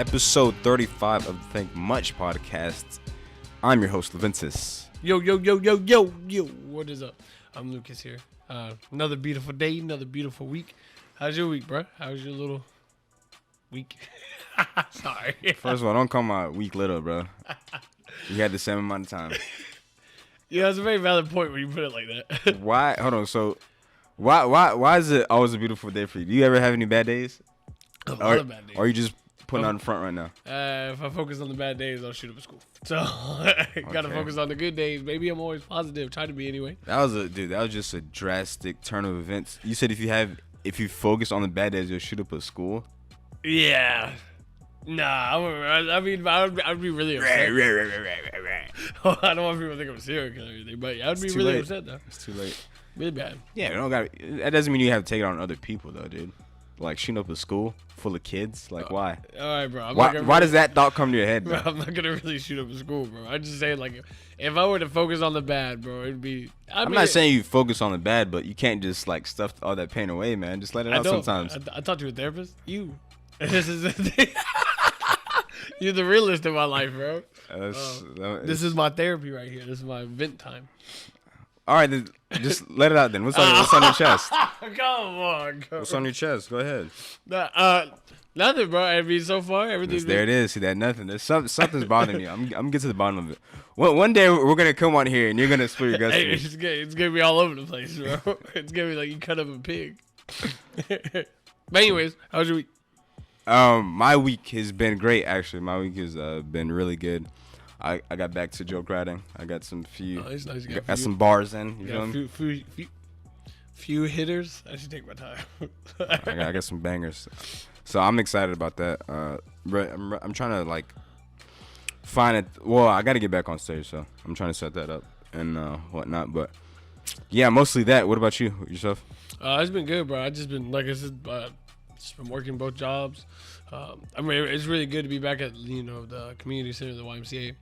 episode 35 of the Think Much podcast. I'm your host, Leventus. Yo. What is up? I'm Lucas here. Another beautiful day, another beautiful week. How's your week, bro? How's your little week? Sorry. First of all, don't call my week little, bro. You had the same amount of time. Yeah, that's a very valid point when you put it like that. Why? Hold on. So, why is it always a beautiful day for you? Do you ever have any bad days? A lot of bad days. Or are you just putting on the front right now? If I focus on the bad days, I'll shoot up a school. So, gotta focus on the good days. Maybe I'm always positive. Try to be anyway. That was just a drastic turn of events. You said if you focus on the bad days, you'll shoot up a school? Yeah. Nah, I'd be really upset. I don't want people to think I'm a serial killer or anything, but I'd be really upset though. It's too late. Really bad. Yeah, that doesn't mean you have to take it on other people though, dude. Like shooting up a school full of kids, like why? All right, bro. Why does that thought come to your head, bro? I'm not gonna really shoot up a school, bro. I just say like, if I were to focus on the bad, bro, it'd be. I'm not saying you focus on the bad, but you can't just like stuff all that pain away, man. Just let it out sometimes. I talked to a therapist. This is the thing. You're the realist in my life, bro. This is my therapy right here. This is my vent time. All right, then, just let it out then. What's on your chest? Come on. What's on your chest? Go ahead. Nothing, bro. I mean, so far, everything's there. It is. See that? Nothing. There's something's bothering you. I'm gonna get to the bottom of it. One day we're gonna come on here and you're gonna spill your guts. Hey, it's gonna be all over the place, bro. It's gonna be like you cut up a pig. But anyways, how's your week? My week has been great. Actually, my week has been really good. I got back to joke writing. I got some nice. Got some bars in. You feel me? Few hitters. I should take my time. I got some bangers. So I'm excited about that. I'm trying to like find it. Well, I got to get back on stage, so I'm trying to set that up and whatnot. But yeah, mostly that. What about you yourself? It's been good, bro. I just been like I said, just been working both jobs. I mean, it's really good to be back at the community center, the YMCA.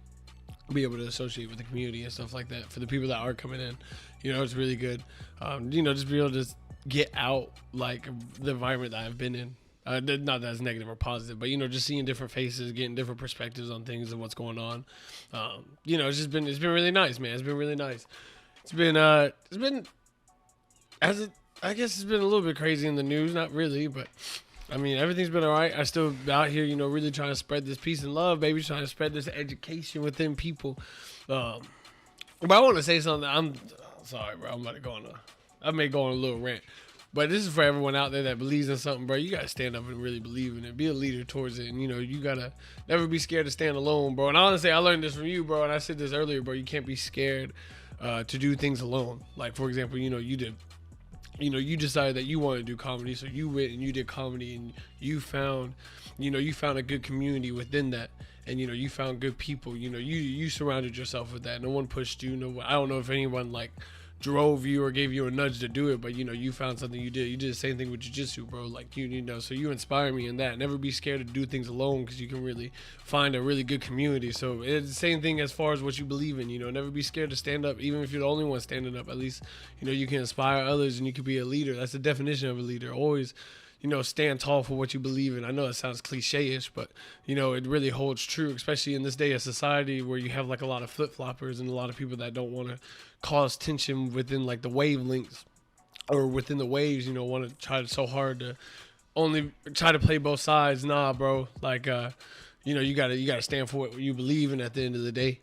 Be able to associate with the community and stuff like that for the people that are coming in. It's really good. Just be able to get out like the environment that I've been in. Not that it's negative or positive, but just seeing different faces, getting different perspectives on things and what's going on. It's been really nice, man. It's been really nice. I guess it's been a little bit crazy in the news, not really, but I mean everything's been all right. I still out here, really trying to spread this peace and love, baby, trying to spread this education within people. But I want to say something. I'm sorry, bro. I may go on a little rant. But this is for everyone out there that believes in something, bro. You got to stand up and really believe in it. Be a leader towards it. And, you got to never be scared to stand alone, bro. And honestly, I learned this from you, bro. And I said this earlier, bro. You can't be scared to do things alone. Like, for example, you did. You decided that you wanted to do comedy. So you went and you did comedy. And you found a good community within that. And, you found good people. You surrounded yourself with that. No one pushed you. I don't know if anyone, drove you or gave you a nudge to do it, but you found something you did. You did the same thing with jiu-jitsu, bro. So you inspire me in that. Never be scared to do things alone because you can really find a really good community. So it's the same thing as far as what you believe in. Never be scared to stand up, even if you're the only one standing up. At least you can inspire others and you can be a leader. That's the definition of a leader. Always stand tall for what you believe in. I know it sounds cliche-ish, but, it really holds true, especially in this day of society where you have, a lot of flip-floppers and a lot of people that don't want to cause tension within, the wavelengths or within the waves, want to try so hard to only try to play both sides. Nah, bro. You gotta stand for what you believe in at the end of the day.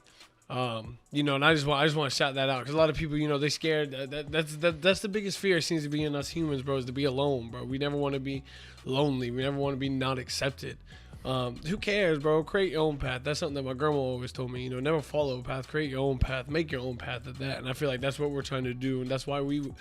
And I just want to shout that out because a lot of people, they scared. That's the biggest fear seems to be in us humans, bro, is to be alone, bro. We never want to be lonely. We never want to be not accepted. Who cares, bro? Create your own path. That's something that my grandma always told me. Never follow a path. Create your own path. Make your own path at that. And I feel like that's what we're trying to do, and that's why we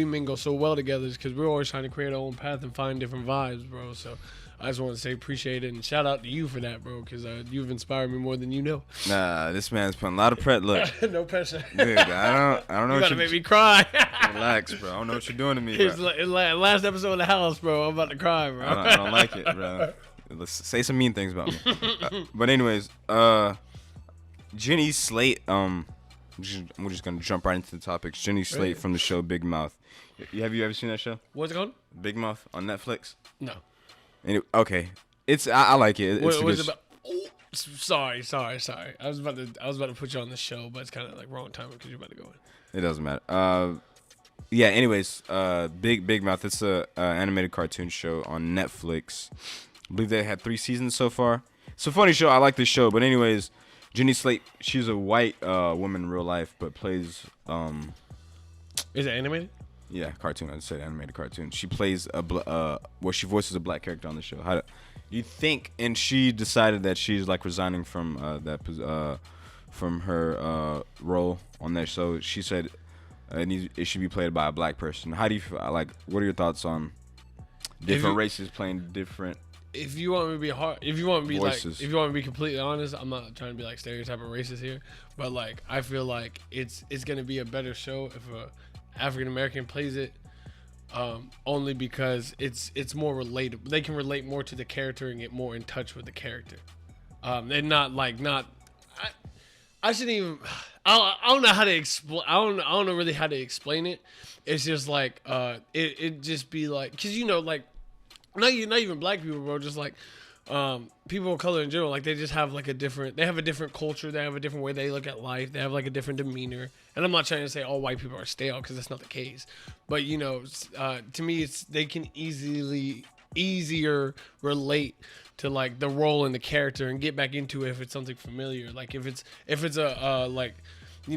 mingle so well together, is because we're always trying to create our own path and find different vibes, bro. So I just want to say appreciate it and shout out to you for that, bro, because you've inspired me more than you know. Nah, this man's putting a lot of pressure. Look, no pressure. Dude, I don't know. You gotta make me cry. Relax, bro. I don't know what you're doing to me, It's bro. last episode of the house, bro. I'm about to cry, bro. I don't like it, bro. Let's say some mean things about me. But anyways, Jenny Slate. We're just gonna jump right into the topics. Jenny Slate from the show Big Mouth. Have you ever seen that show? What's it called? Big Mouth on Netflix. No. Okay. I like it. It's What a was good it about? Oh, sorry. I was about to put you on the show, but it's kind of like wrong time because you're about to go in. It doesn't matter. Yeah. Anyways, Big Mouth. It's a animated cartoon show on Netflix. I believe they had 3 seasons so far. It's a funny show. I like this show. But anyways, Jenny Slate. She's a white woman in real life, but plays Is it animated? yeah, cartoon. I said animated cartoon. She plays she voices a black character on the show. How do you think? And she decided that she's like resigning from from her role on that show. She said it should be played by a black person. How do you feel? Like? What are your thoughts on different races playing different? If you want me to be if you want me to be voices. like, if you want me to be completely honest, I'm not trying to be like stereotype or racist here, but like I feel like it's gonna be a better show if a African American plays it, only because it's more relatable. They can relate more to the character and get more in touch with the character, and not. I shouldn't even. I don't know how to explain. I don't know really how to explain it. It's just like it just be like, cause like. Not even black people, bro. Just like people of color in general. Like they just have like they have a different culture. They have a different way they look at life. They have like a different demeanor. And I'm not trying to say all white people are stale because that's not the case. But to me, they can easier relate to like the role and the character and get back into it if it's something familiar. Like if it's I'm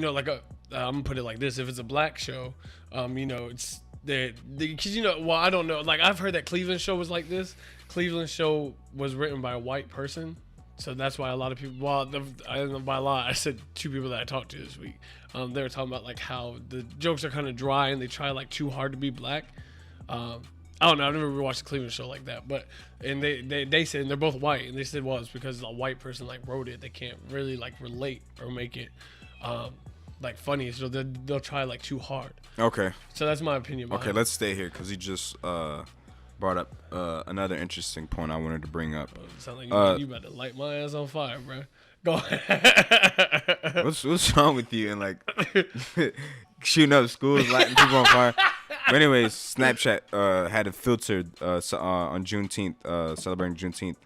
gonna put it like this. If it's a black show, it's. Because well, I don't know. Like I've heard that Cleveland show was like this. Cleveland show was written by a white person, so that's why a lot of people. Well, I don't know by a lot. I said 2 people that I talked to this week. They were talking about like how the jokes are kind of dry and they try like too hard to be black. I don't know. I've never watched a Cleveland show like that, but and they said, and they're both white, and they said, well, it's because a white person like wrote it. They can't really like relate or make it like funny, so they'll try like too hard. Okay. So that's my opinion. Okay, let's stay here because he just brought up another interesting point I wanted to bring up. Sound like you about to light my ass on fire, bro. Go ahead. What's wrong with you and like shooting up schools, lighting people on fire? But anyways, Snapchat had a filter on Juneteenth, celebrating Juneteenth.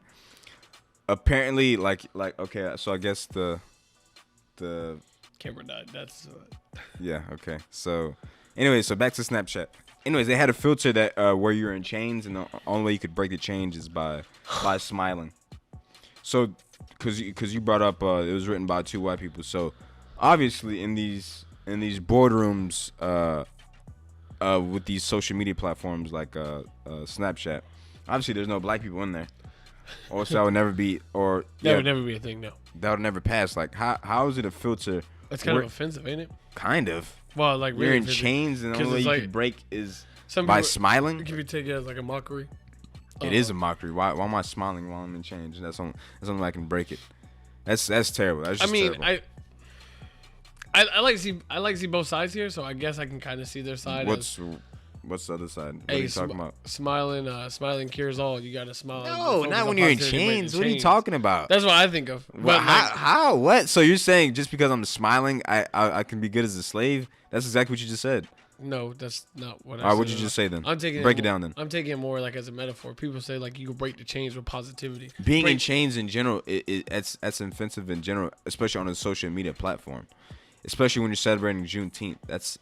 Apparently, like okay, so I guess the camera died. That's yeah, okay. So anyway, so back to Snapchat. Anyways, they had a filter that where you're in chains, and the only way you could break the chains is by smiling. So, cause you brought up it was written by 2 white people. So, obviously in these boardrooms with these social media platforms like Snapchat, obviously there's no black people in there. Or so that would never be, or that would never be a thing. No, that would never pass. Like how is it a filter? That's kind of offensive, ain't it? Kind of. Well, like you're really in chains, and the only way you can break is by smiling. Can you take it as like a mockery? It is a mockery. Why am I smiling while I'm in chains? That's only way I can break it. That's terrible. That's just terrible. I like to see both sides here, so I guess I can kind of see their side. What's the other side? What are you talking about? Smiling cures all. You gotta smile. No, not when you're in chains. What are you talking about? That's what I think of. Well, how? What? So you're saying just because I'm smiling, I can be good as a slave? That's exactly what you just said. No, that's not what I said. All right, what'd you just say then? Break it down then. I'm taking it more like as a metaphor. People say like you can break the chains with positivity. Being in chains in general, that's offensive in general, especially on a social media platform. Especially when you're celebrating Juneteenth.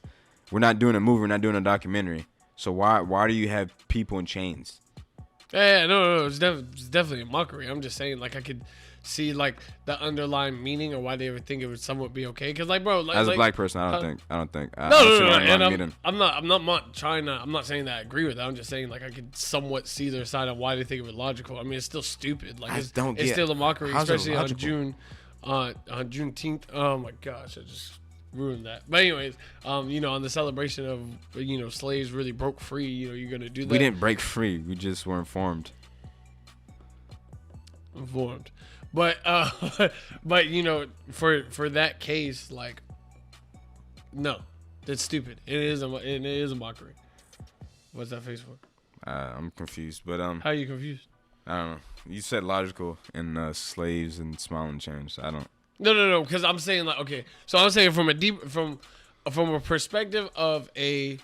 We're not doing a movie, we're not doing a documentary. So why do you have people in chains? Yeah, no, it's definitely a mockery. I'm just saying, like I could see like the underlying meaning or why they would think it would somewhat be okay. Because like, bro, like, as a black person, I don't think. No. And I'm not trying to. I'm not saying that I agree with that. I'm just saying like I could somewhat see their side of why they think it was logical. I mean, it's still stupid. Like it's still a mockery, especially on Juneteenth. Oh my gosh, I just ruined that. But anyways, on the celebration of slaves really broke free. You're gonna do that. We didn't break free. We just were informed. But for that case, like, no, that's stupid. It is a mockery. What's that face for? I'm confused, but how are you confused? I don't know. You said logical and slaves and smiling chains. I don't. No, because I'm saying like, okay, so I'm saying from a perspective of in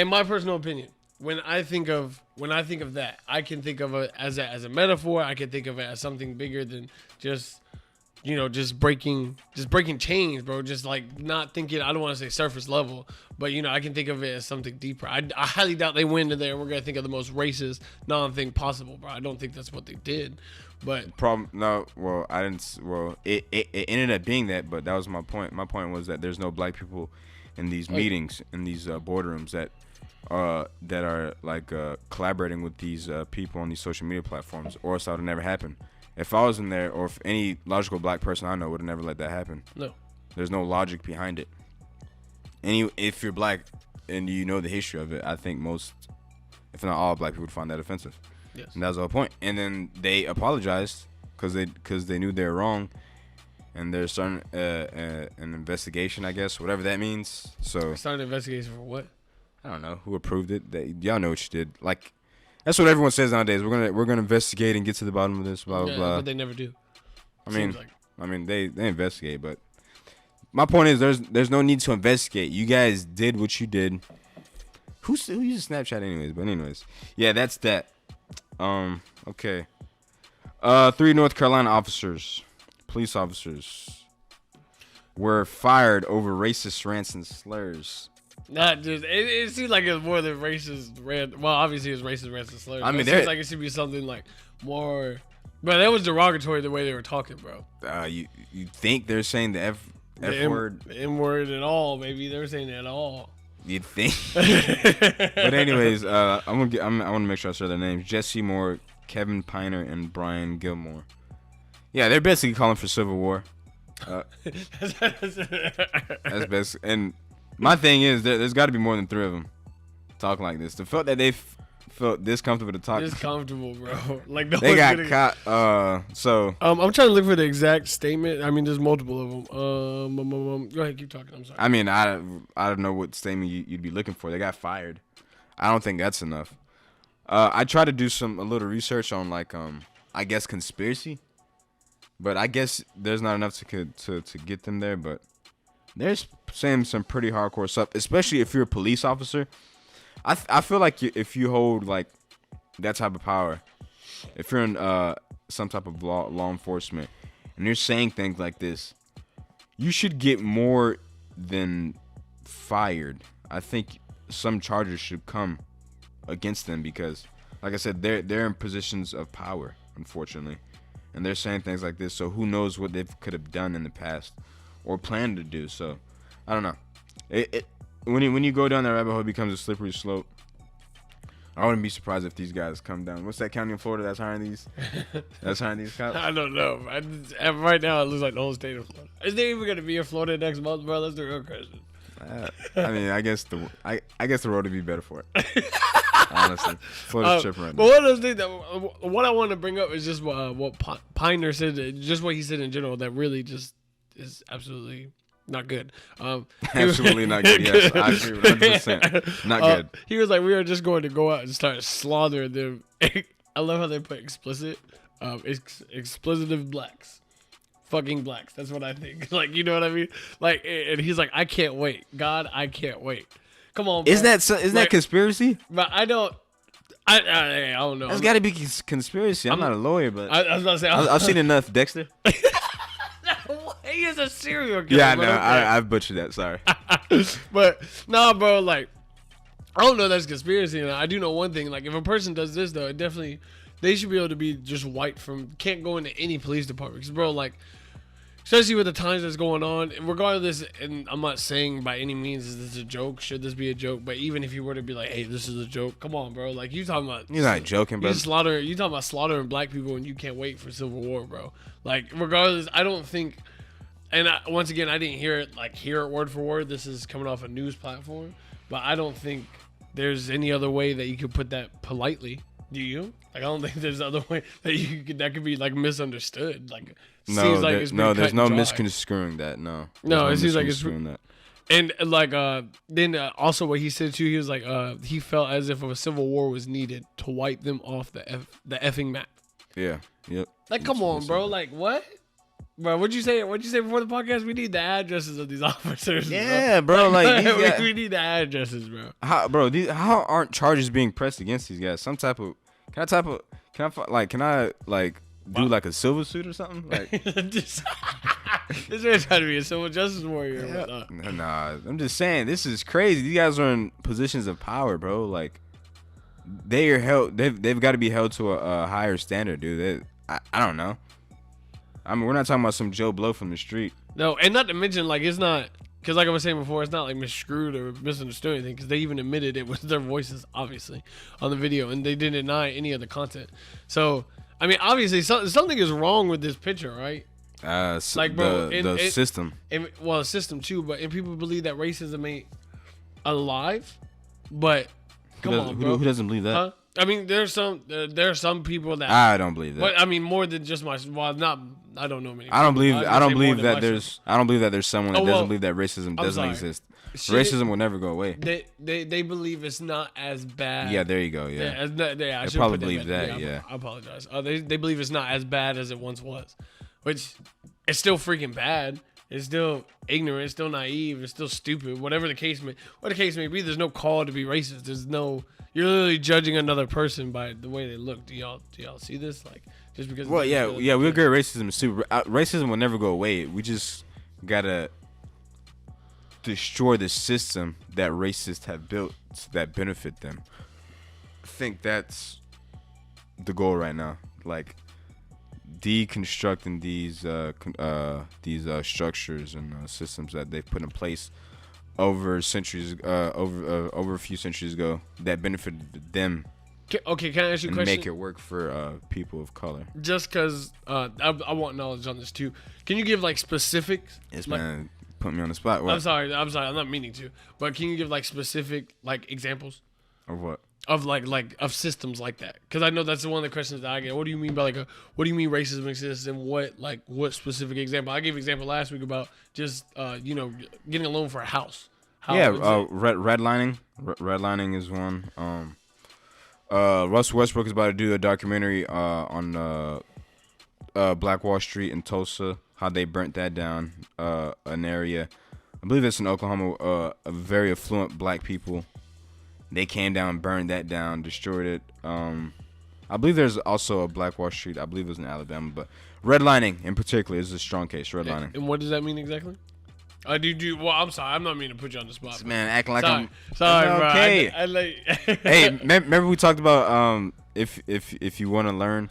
my personal opinion, when I think of when I think of that, I can think of it as a metaphor. I can think of it as something bigger than just, just breaking chains, bro. Just like not thinking. I don't want to say surface level, but I can think of it as something deeper. I highly doubt they went in there and we're gonna think of the most racist non-thing possible, bro. I don't think that's what they did. But problem, no. Well, I didn't. Well, it ended up being that, but that was my point. My point was that there's no black people in these meetings, in these boardrooms that are like collaborating with these people on these social media platforms, or else that would never happen. If I was in there, or if any logical black person I know would have never let that happen. no. There's no logic behind it. If you're black and you know the history of it, I think most, if not all, black people would find that offensive. Yes. And that was the whole point. And then they apologized because they knew they were wrong, and they're starting an investigation, I guess, whatever that means. So Starting an investigation for what? I don't know who approved it. Y'all know what you did. Like, that's what everyone says nowadays. We're gonna investigate and get to the bottom of this. Blah blah blah. But they never do. I mean, Seems like. they investigate, but my point is there's no need to investigate. You guys did what you did. Who uses Snapchat anyways? But anyways, yeah, that's that. Okay. 3 North Carolina police officers, were fired over racist rants and slurs. Not just. It seems like it's more than racist rant. Well, obviously it's racist rants and slurs. I mean, it seems like it should be something like more. But that was derogatory the way they were talking, bro. You think they're saying the F word? The M word at all. Maybe they're saying it at all. You think? But anyways, I want to make sure I say their names: Jesse Moore, Kevin Piner, and Brian Gilmore. Yeah, they're basically calling for civil war. That's best. And my thing is, there's got to be more than 3 of them talking like this. The fact that they felt this comfortable to talk. This comfortable, bro. Like no they got gonna... caught. So I'm trying to look for the exact statement. I mean, there's multiple of them. Go ahead, keep talking. I'm sorry. I mean, I don't know what statement you'd be looking for. They got fired. I don't think that's enough. I tried to do a little research on I guess conspiracy, but I guess there's not enough to get them there. But they're saying some pretty hardcore stuff, especially if you're a police officer. I feel like if you hold like that type of power, if you're in some type of law enforcement and you're saying things like this, you should get more than fired. I think some charges should come against them because, like I said, they're in positions of power, unfortunately, and they're saying things like this. So who knows what they could have done in the past or planned to do? So I don't know. When you go down that rabbit hole, it becomes a slippery slope. I wouldn't be surprised if these guys come down. What's that county in Florida that's hiring these? That's hiring these cops. I don't know. Right now, it looks like the whole state of Florida. Is there even gonna be a Florida next month, bro? That's the real question. I mean, I guess the road would be better for it. Honestly, Florida's tripping right now. But one of those things what I want to bring up is just what Piner said, just what he said in general, that really just is absolutely not good. Absolutely not good. Yes, I agree 100%. Not good. He was like, we are just going to go out and start slaughtering them. I love how they put explicit, explicit blacks. Fucking blacks. That's what I think. Like, you know what I mean? Like, and he's like, I can't wait. God, I can't wait. Come on, bro. Isn't that conspiracy? But I don't know. That's got to be conspiracy. I'm not a lawyer, but I was about to say, I've seen enough. Dexter. He is a serial killer. Yeah, I know. I've butchered that. Sorry. But nah, bro. Like, I don't know. That's conspiracy. And I do know one thing. Like, if a person does this, though, it definitely they should be able to be just wiped from. Can't go into any police department. 'Cause, bro, like, especially with the times that's going on, regardless. And I'm not saying by any means is this a joke. Should this be a joke? But even if you were to be like, hey, this is a joke. Come on, bro. Like, you talking about? You're not joking, bro. You talking about slaughtering black people, and you can't wait for civil war, bro. Like, regardless, I don't think. And once again, I didn't hear it word for word. This is coming off a news platform, but I don't think there's any other way that you could put that politely. Do you? Like, I don't think there's other way that could be like misunderstood. Like, seems like there's no misconstruing that. No, it seems like it's that. And like then also what he said too, he was like he felt as if a civil war was needed to wipe them off the effing map. Yeah. Yep. Like, come on, bro. Like, what? Bro, what'd you say? What'd you say before the podcast? We need the addresses of these officers. Yeah, bro. Like these guys, we need the addresses, bro. how aren't charges being pressed against these guys? Can I do like a silver suit or something? Like this man's trying to be a civil justice warrior. yeah. Nah, I'm just saying this is crazy. These guys are in positions of power, bro. Like they are held. They've got to be held to a higher standard, dude. I don't know. I mean, we're not talking about some Joe Blow from the street. No, and not to mention, like, it's not, because like I was saying before, it's not like misconstrued or misunderstood anything, because they even admitted it was their voices, obviously, on the video, and they didn't deny any of the content. So, I mean, obviously, something is wrong with this picture, right? Like, bro, the system. Well, the system, too, but and people believe that racism ain't alive, but come on, bro. Who doesn't believe that? Huh? I mean, there's some people that I don't believe that. But I mean, more than just I don't know many. I don't believe that there's someone that doesn't believe that racism doesn't exist. Racism will never go away. They believe it's not as bad. Yeah, there you go. Yeah, I they probably believe that. Yeah, I apologize. They believe it's not as bad as it once was, which it's still freaking bad. It's still ignorant. It's still naive. It's still stupid. Whatever the case may be, there's no call to be racist. You're literally judging another person by the way they look. Do y'all see this? Like, just because. Well, we agree racism is super. Racism will never go away. We just gotta destroy the system that racists have built that benefit them. I think that's the goal right now. Like deconstructing these structures and systems that they've put in place over centuries, over a few centuries ago that benefited them. Okay, can I ask you a question? Make it work for people of color. Just because I want knowledge on this too. Can you give like specifics? Yes, man. Put me on the spot. What? I'm sorry. I'm not meaning to. But can you give like specific like examples of what? Of of systems like that? Because I know that's one of the questions that I get. What do you mean by what do you mean racism exists, and what specific example? I gave an example last week about just getting a loan for a house. Redlining. Redlining is one. Russell Westbrook is about to do a documentary on Black Wall Street in Tulsa, how they burnt that down, an area. I believe it's in Oklahoma, a very affluent black people. They came down, burned that down, destroyed it. I believe there's also a Black Wall Street. I believe it was in Alabama, but redlining in particular is a strong case. Redlining. And what does that mean exactly? Well, I'm sorry. I'm not meaning to put you on the spot. Man, acting like I'm sorry, bro. Okay. Hey, remember we talked about if you want to learn,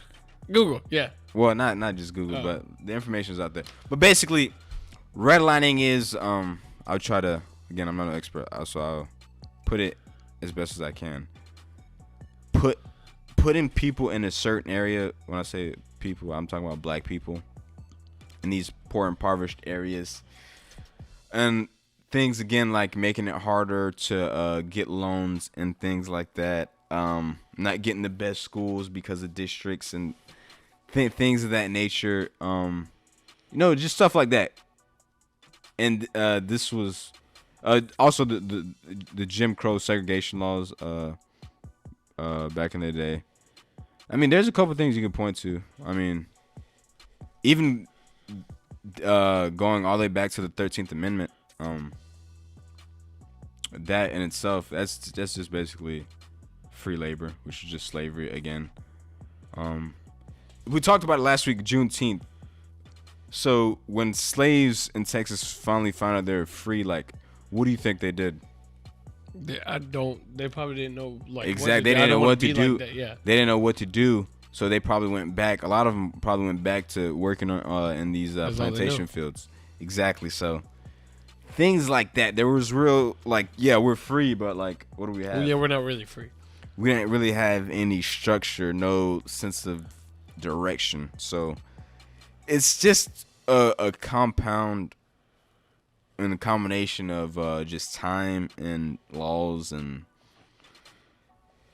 Google. Yeah. Well, not just Google, but the information's out there. But basically, redlining is I'll try to, again, I'm not an expert, so I'll put it as best as I can. Putting people in a certain area. When I say people, I'm talking about black people in these poor, impoverished areas. And things, again, like making it harder to get loans and things like that. Not getting the best schools because of districts and things of that nature. Just stuff like that. And this was also the Jim Crow segregation laws back in the day. I mean, there's a couple things you can point to. I mean, even going all the way back to the 13th Amendment, that in itself, that's just basically free labor, which is just slavery again. We talked about it last week, Juneteenth. So when slaves in Texas finally found out they were free, like, what do you think they did? They probably didn't know, like, exactly. They didn't know what to do. Like they didn't know what to do, so they probably went back. A lot of them probably went back to working on in these plantation fields. Exactly. So things like that. There was real, like, yeah, we're free, but like, what do we have? Yeah, we're not really free. We didn't really have any structure, no sense of direction. So it's just a compound and a combination of just time and laws and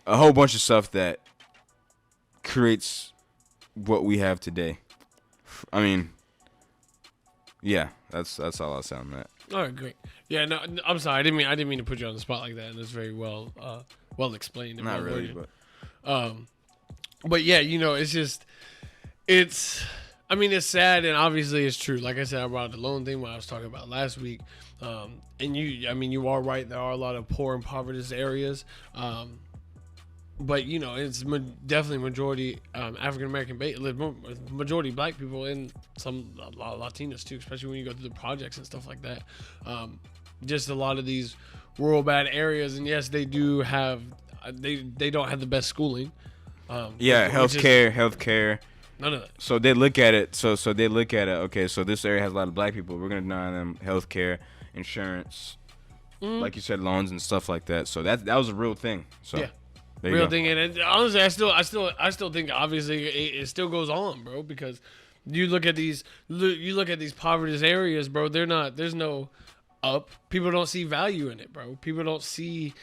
a whole bunch of stuff that creates what we have today. I mean, yeah, that's all I'll say on that. All right, great. Yeah, no, I'm sorry. I didn't mean to put you on the spot like that. And it's very well explained. Not really, but yeah, it's just, I mean, it's sad and obviously it's true. Like I said, I brought up the loan thing when I was talking about last week. And you are right. There are a lot of poor and impoverished areas. But it's definitely majority African American, majority Black people, and a lot of Latinos too, especially when you go through the projects and stuff like that. Just a lot of these rural bad areas, and yes, they do have they don't have the best schooling. Healthcare. None of that. So they look at it. So they look at it. Okay, so this area has a lot of Black people. We're gonna deny them healthcare, insurance, like you said, loans and stuff like that. So that was a real thing. So. Yeah. Real thing, and honestly, I still think obviously it still goes on, bro. Because you look at these poverty areas, bro. There's no up. People don't see value in it, bro. People don't see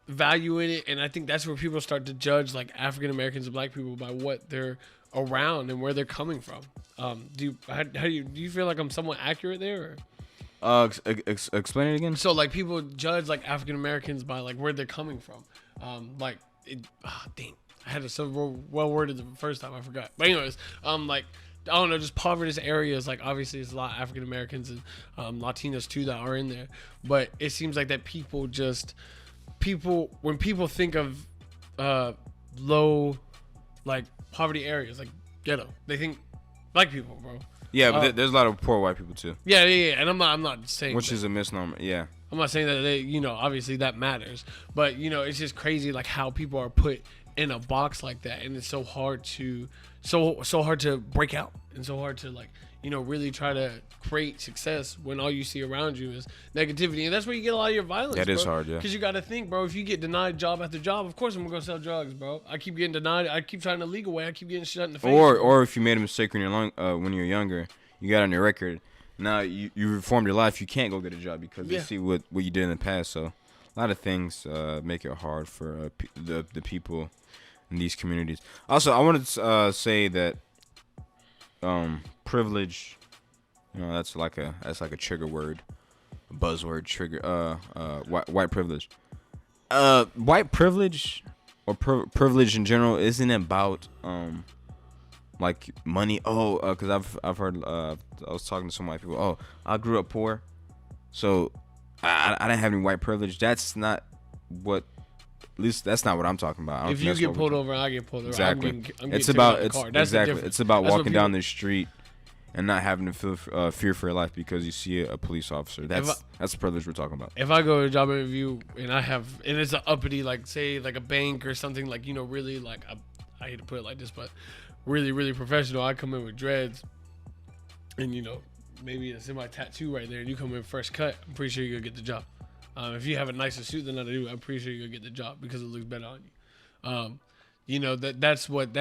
value in it, and I think that's where people start to judge like African Americans and Black people by what they're around and where they're coming from. Do you feel like I'm somewhat accurate there? Explain it again. So like people judge like African Americans by like where they're coming from. Dang, I had it so well worded the first time I forgot. But anyways, like I don't know, just poverty areas. Like obviously, there's a lot of African Americans and Latinos too that are in there. But it seems like that when people think of low, like poverty areas, like ghetto, they think Black people, bro. Yeah, but there's a lot of poor white people too. Yeah, and I'm not saying which is a misnomer. Yeah, I'm not saying that they, obviously that matters, but it's just crazy like how people are put in a box like that, and it's so hard to break out, and so hard to like really try to create success when all you see around you is negativity, and that's where you get a lot of your violence. That is hard, yeah. Because you got to think, bro. If you get denied job after job, of course I'm gonna go sell drugs, bro. I keep getting denied. I keep trying the legal way. I keep getting shut in the face. Or if you made a mistake when you're younger, you got on your record. Now you reformed your life. You can't go get a job because they see what you did in the past. So a lot of things make it hard for the people in these communities. Also, I wanted to say that privilege, that's like a trigger word, a buzzword trigger. White privilege. White privilege or privilege in general isn't about like money. Because I've heard. I was talking to some white people. Oh, I grew up poor, so I didn't have any white privilege. That's not what. At least that's not what I'm talking about. If you get pulled over, I get pulled over. Exactly. It's about walking down the street and not having to feel fear for your life because you see a police officer. That's the privilege we're talking about. If I go to a job interview and it's an uppity, like say like a bank or something, like really like I hate to put it like this, but really really professional. I come in with dreads, and maybe it's in my tattoo right there, and you come in first cut. I'm pretty sure you're gonna get the job. If you have a nicer suit than I do, I'm pretty sure you're gonna get the job because it looks better on you. That's what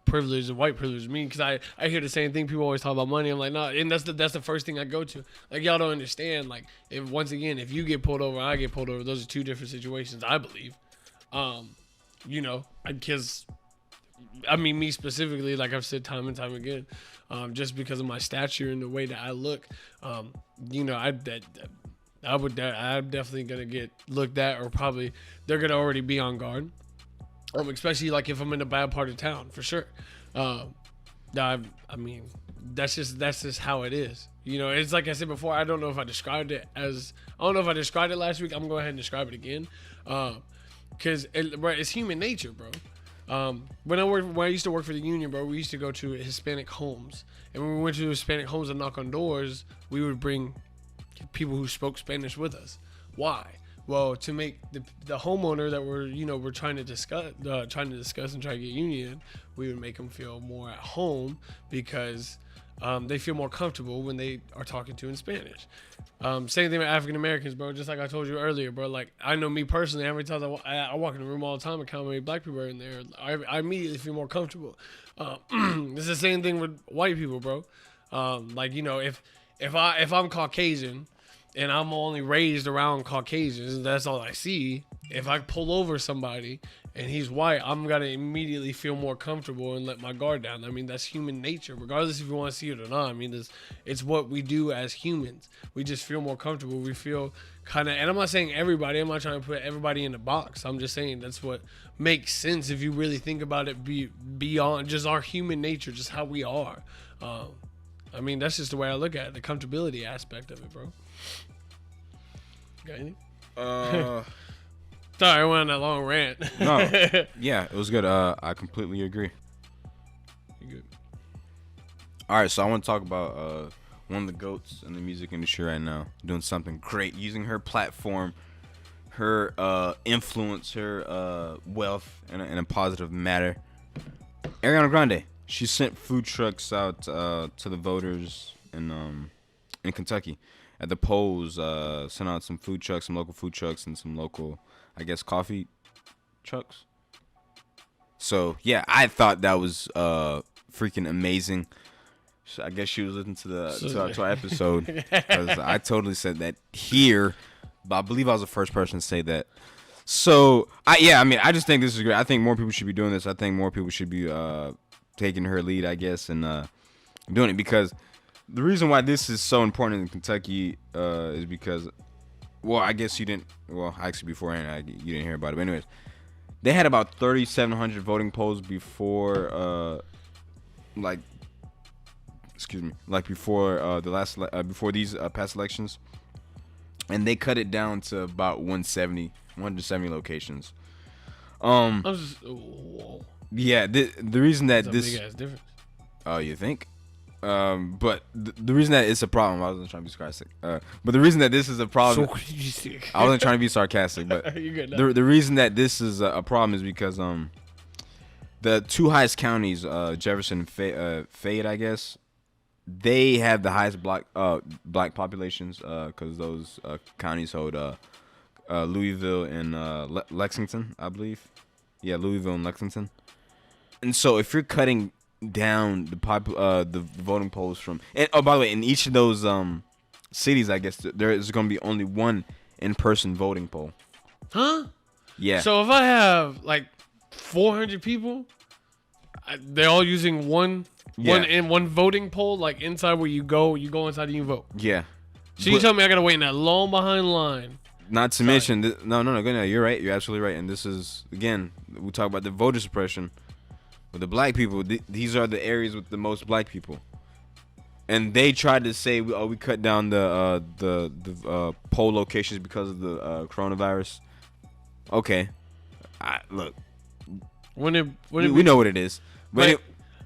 privilege and white privilege mean. Because I hear the same thing. People always talk about money. I'm like, nah, and that's the first thing I go to. Like y'all don't understand. Like if you get pulled over, I get pulled over. Those are two different situations, I believe. Because me specifically, like I've said time and time again, just because of my stature and the way that I look, I'm definitely gonna get looked at, or probably they're gonna already be on guard. Especially like if I'm in a bad part of town, for sure. That's just how it is. It's like I said before. I don't know if I described it last week. I'm gonna go ahead and describe it again, because it's human nature, bro. When I used to work for the union, bro, we used to go to Hispanic homes, and when we went to Hispanic homes and knock on doors, we would bring people who spoke Spanish with us. Why? Well, to make the homeowner that we're trying to discuss and try to get union, we would make them feel more at home because they feel more comfortable when they are talking to in Spanish. Same thing with African Americans, bro. Just like I told you earlier, bro. Like I know me personally, every time I walk in the room all the time and count how many Black people are in there, I immediately feel more comfortable. It's the same thing with white people, bro. If I'm Caucasian and I'm only raised around Caucasians and that's all I see, if I pull over somebody and he's white, I'm gonna immediately feel more comfortable and let my guard down. I mean, that's human nature, regardless if you want to see it or not. I mean, it's what we do as humans. We just feel more comfortable. We feel kind of, and I'm not saying everybody. I'm not trying to put everybody in a box. I'm just saying that's what makes sense if you really think about it. Beyond just our human nature, just how we are. I mean, that's just the way I look at it, the comfortability aspect of it, bro. Got anything? Sorry, I went on that long rant. No, yeah, it was good. I completely agree. You good? All right, so I want to talk about one of the GOATs in the music industry right now, doing something great, using her platform, her influence, her wealth in a positive manner. Ariana Grande. She sent food trucks out to the voters in Kentucky at the polls. Sent out some food trucks, some local food trucks, and some local, I guess, coffee trucks. So yeah, I thought that was freaking amazing. So I guess she was listening to our episode, because I totally said that here, but I believe I was the first person to say that. So I just think this is great. I think more people should be doing this. I think more people should be taking her lead, I guess, and doing it, because the reason why this is so important in Kentucky is because, well, I guess you didn't. Well, actually, beforehand, you didn't hear about it. But anyways, they had about 3,700 voting polls before, before these past elections, and they cut it down to about 170 locations. Whoa. Yeah, the reason that That's a big ass difference. Oh, you think? But the reason that it's a problem, I wasn't trying to be sarcastic. But the reason that this is a problem, I wasn't trying to be sarcastic, but You're good, the reason that this is a problem is because the two highest counties, Jefferson and Fayette, I guess, they have the highest black populations, because those counties hold Louisville and Lexington, I believe. Yeah, Louisville and Lexington. And so if you're cutting down the voting polls from, and by the way, in each of those cities, I guess there is going to be only one in-person voting poll. Huh? Yeah. So if I have like 400 people, they're all using one voting poll, like inside where you go inside and you vote. Yeah. So you tell me I gotta wait in that long behind line. Not to mention, no, you're right. You're absolutely right. And this is, again, we talk about the voter suppression. With the black people, these are the areas with the most black people, and they tried to say, we cut down the poll locations because of the coronavirus. Okay, look, we know what it is, but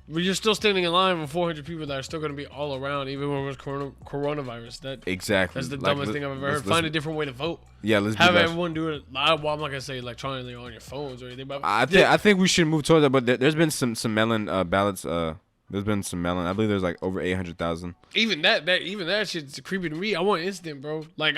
you're still standing in line with 400 people that are still going to be all around, even when it was coronavirus. Exactly. That's the dumbest thing I've ever heard. Find a different way to vote. Yeah, have everyone do it. Well, I'm not going to say electronically on your phones or anything. But I think we should move towards that. But there's been some mail-in ballots. There's been some mail-in. I believe there's like over 800,000. Even that shit's creepy to me. I want instant, bro. I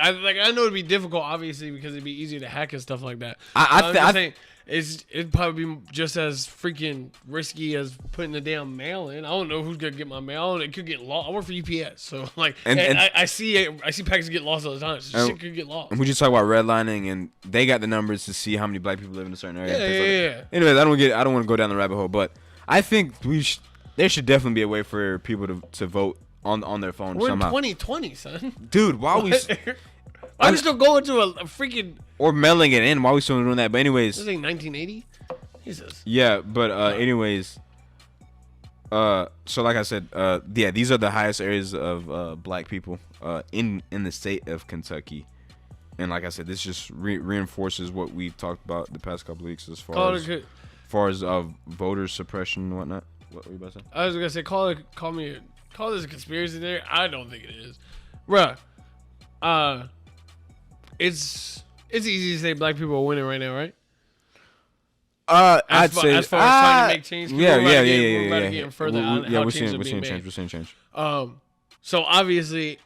know it'd be difficult, obviously, because it'd be easier to hack and stuff like that. I'm saying it'd probably be just as freaking risky as putting the damn mail in. I don't know who's gonna get my mail. It could get lost. I work for UPS, so I see packages get lost all the time. So shit could get lost. And we just talk about redlining, and they got the numbers to see how many black people live in a certain area. Yeah. Anyways, I don't want to go down the rabbit hole, but I think there should definitely be a way for people to vote on their phone somehow. We're in 2020, son. Dude, why we? Why are we still going to a freaking... Or mailing it in. Why are we still doing that? But anyways... This ain't 1980? Jesus. Yeah, but anyways... so like I said, these are the highest areas of black people in the state of Kentucky. And like I said, this just reinforces what we've talked about the past couple of weeks as far as voter suppression and whatnot. What were you about to say? I was going to say, call this a conspiracy theory. I don't think it is. Bruh. It's easy to say black people are winning right now, right? I'd say as far as trying to make change. Yeah. We're seeing change. So obviously,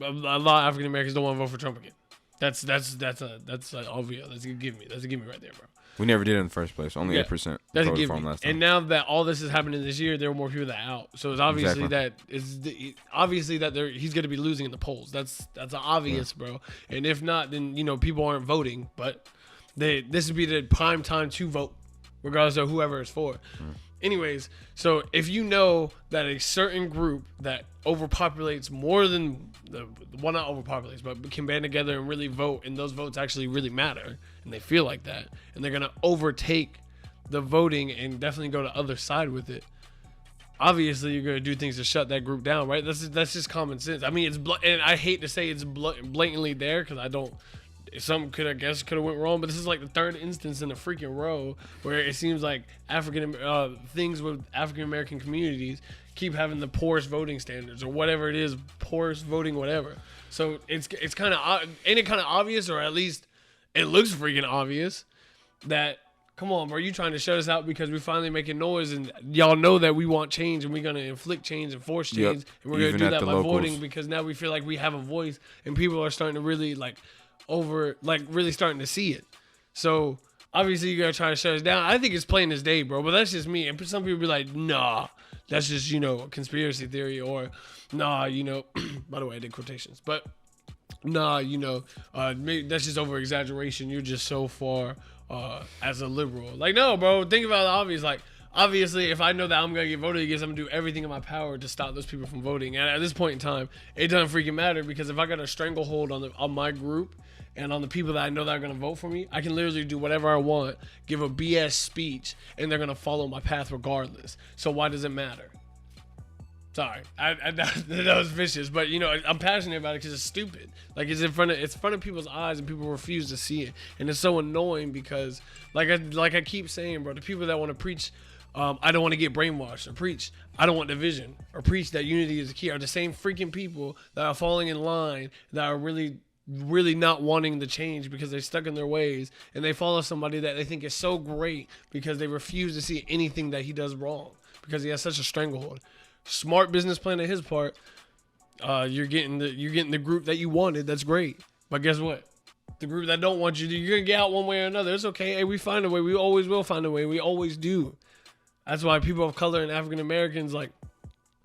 a lot of African Americans don't want to vote for Trump again. That's obvious. That's a give me right there, bro. We never did it in the first place. Only 8%. That's a give me. And now that all this is happening this year, there were more people that are out. So it's obviously he's going to be losing in the polls. That's obvious, bro. And if not, then people aren't voting. But this would be the prime time to vote, regardless of whoever it's for. Anyways, so if you know that a certain group that overpopulates more than well, not overpopulates, but can band together and really vote, and those votes actually really matter, and they feel like that, and they're gonna overtake the voting and definitely go to the other side with it. Obviously, you're gonna do things to shut that group down, right? That's just common sense. I mean, and I hate to say it's blatantly there because I don't. Some could have went wrong, but this is like the third instance in a freaking row where it seems like things with African American communities keep having the poorest voting standards or whatever it is, poorest voting whatever. So it's kind of ain't it kind of obvious, or at least it looks freaking obvious that. Come on, bro. You trying to shut us out because we're finally making noise, and y'all know that we want change, and we're going to inflict change and force change, and we're going to do that by voting because now we feel like we have a voice, and people are starting to really, really starting to see it. So, obviously, you're going to try to shut us down. I think it's plain as day, bro, but that's just me. And some people be like, nah, that's just, a conspiracy theory, or nah, by the way, I did quotations, but nah, maybe that's just over exaggeration. You're just so far as a liberal. Like, no, bro, think about the obvious. Like, obviously, if I know that I'm going to get voted against, I'm going to do everything in my power to stop those people from voting. And at this point in time, it doesn't freaking matter because if I got a stranglehold on my group and on the people that I know that are going to vote for me, I can literally do whatever I want, give a BS speech, and they're going to follow my path regardless. So why does it matter? Sorry, that was vicious, but I'm passionate about it because it's stupid. Like it's in front of people's eyes, and people refuse to see it, and it's so annoying because, like I keep saying, bro, the people that want to preach, I don't want to get brainwashed, or preach, I don't want division, or preach that unity is the key, are the same freaking people that are falling in line, that are really not wanting the change because they're stuck in their ways, and they follow somebody that they think is so great because they refuse to see anything that he does wrong because he has such a stranglehold. Smart business plan on his part. You're getting the group that you wanted. That's great. But guess what? The group that don't want you, you're gonna get out one way or another. It's okay. Hey, we find a way. We always will find a way. We always do. That's why people of color and African Americans, like,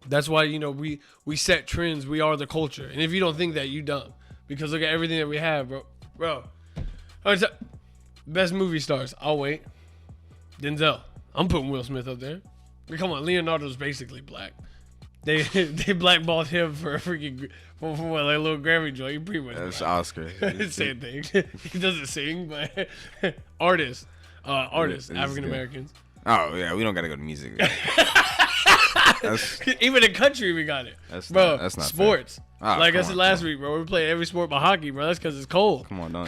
that's why we set trends. We are the culture. And if you don't think that, you dumb. Because look at everything that we have, bro. Best movie stars. I'll wait. Denzel. I'm putting Will Smith up there. Come on, Leonardo's basically black. They blackballed him for a freaking for what, like a little Grammy joint. He pretty much that's black. Oscar. Same thing. He doesn't sing, but artists, African Americans. Oh yeah, we don't gotta go to music. Even in country, we got it. That's not sports. Like I said last week, bro. We play every sport by hockey, bro. That's because it's cold. Come on, bro.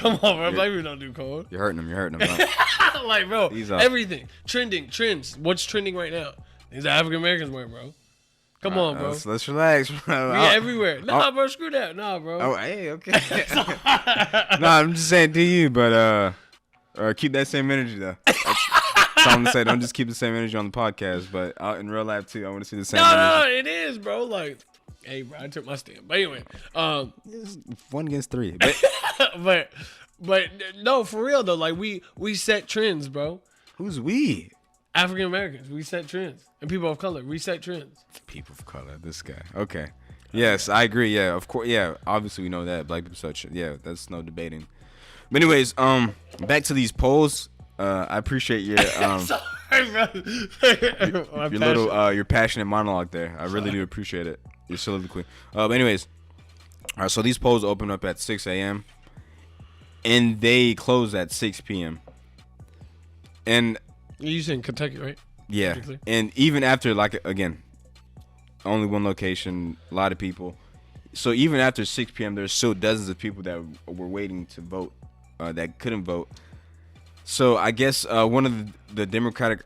Black people don't do cold. You're hurting them. Like, bro, everything trends. What's trending right now? These African Americans wearing, bro. Come on, bro. Let's relax, bro. We everywhere. Nah, bro. Screw that. Nah, bro. Oh, hey, okay. Nah, I'm just saying to you, but keep that same energy though. That's all I'm gonna say. Don't just keep the same energy on the podcast, but out in real life too. I want to see the same. No, it is, bro. Like, hey, bro, I took my stand. But anyway, it's 1 against 3. But no, for real though. Like we set trends, bro. Who's we? African Americans. We set trends, and people of color. We set trends. People of color. This guy. Okay. Yes, I agree. Yeah, of course. Yeah, obviously we know that black people set trends. Yeah, that's no debating. But anyways, back to these polls. I appreciate your Sorry, bro. your passionate monologue there. I really do appreciate it. Your soliloquy. But anyways, all right. So these polls open up at 6 a.m. and they close at 6 p.m. And you in Kentucky, right? Yeah. And even after, like, again, only one location, a lot of people. So even after 6 p.m., there's still dozens of people that were waiting to vote that couldn't vote. So I guess one of the Democratic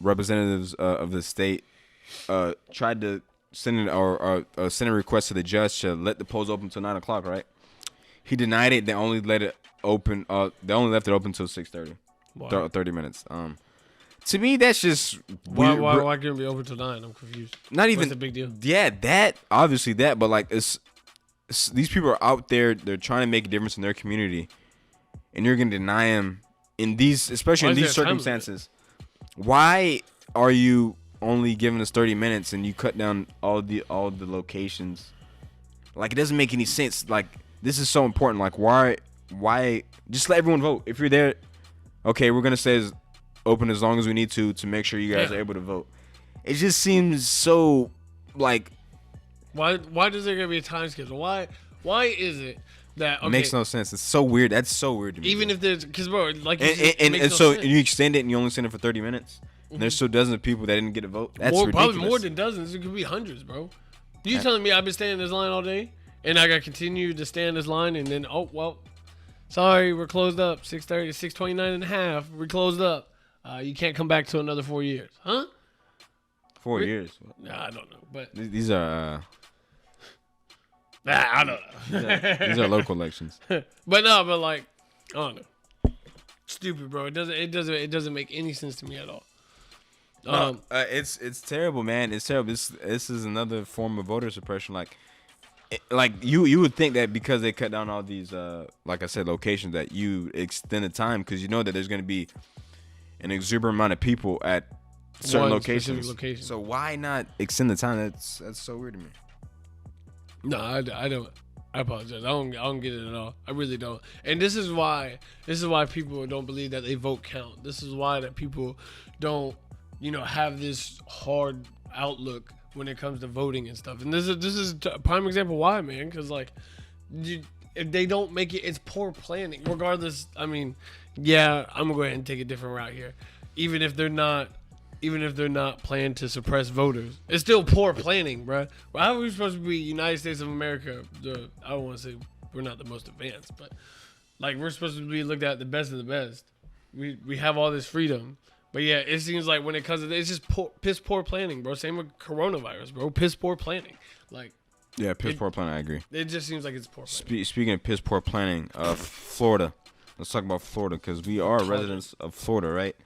representatives of the state tried to send send a request to the judge to let the polls open until 9 o'clock, right? He denied it. They only let it open. They only left it open until 6:30. Wow. 30 minutes. To me, that's just weird. Why couldn't it be open till 9? I'm confused. Not even What's the big deal. Yeah, obviously that, but like it's these people are out there. They're trying to make a difference in their community, and you're gonna deny them in these, especially in these circumstances. Why are you only giving us 30 minutes and you cut down all the locations? Like, it doesn't make any sense. Like, this is so important. Like, why just let everyone vote? If you're there, okay, we're gonna stay open as long as we need to make sure you guys are able to vote. It just seems so like. Why does there gotta be a time schedule? Why is it that okay, makes no sense? It's so weird. That's so weird to me. Even if there's because bro, like and so you extend it and you only extend it for 30 minutes. And there's still dozens of people that didn't get a vote. That's ridiculous. Probably more than dozens. It could be hundreds, bro. You telling me I've been standing in this line all day and I got to continue to stand in this line and then sorry, we're closed up. 6:30, 6:29 and a half. We're closed up. You can't come back to another 4 years, huh? 4 years. Nah, I don't know, but these are. I don't know. These are local elections. But like, I don't know. Stupid, bro. It doesn't make any sense to me at all. It's terrible, man. It's terrible. This is another form of voter suppression. Like you would think that because they cut down all these, like I said, locations, that you extend the time because you know that there's going to be an exuberant amount of people at certain locations. So why not extend the time? That's so weird to me. No, I don't. I apologize. I don't get it at all. I really don't. And this is why people don't believe that they vote count. This is why that people don't, have this hard outlook when it comes to voting and stuff. And this is a prime example why, man. Because if they don't make it, it's poor planning. Regardless, I mean, yeah, I'm gonna go ahead and take a different route here. Even if they're not planning to suppress voters, it's still poor planning, bro. How are we supposed to be United States of America? I don't want to say we're not the most advanced, but like we're supposed to be looked at the best of the best. We have all this freedom, but yeah, it seems like when it comes to it's just piss poor planning, bro. Same with coronavirus, bro. Piss poor planning, like. Yeah, poor planning. I agree. It just seems like it's poor planning. Speaking of piss poor planning, Florida. Let's talk about Florida because we are residents of Florida, right?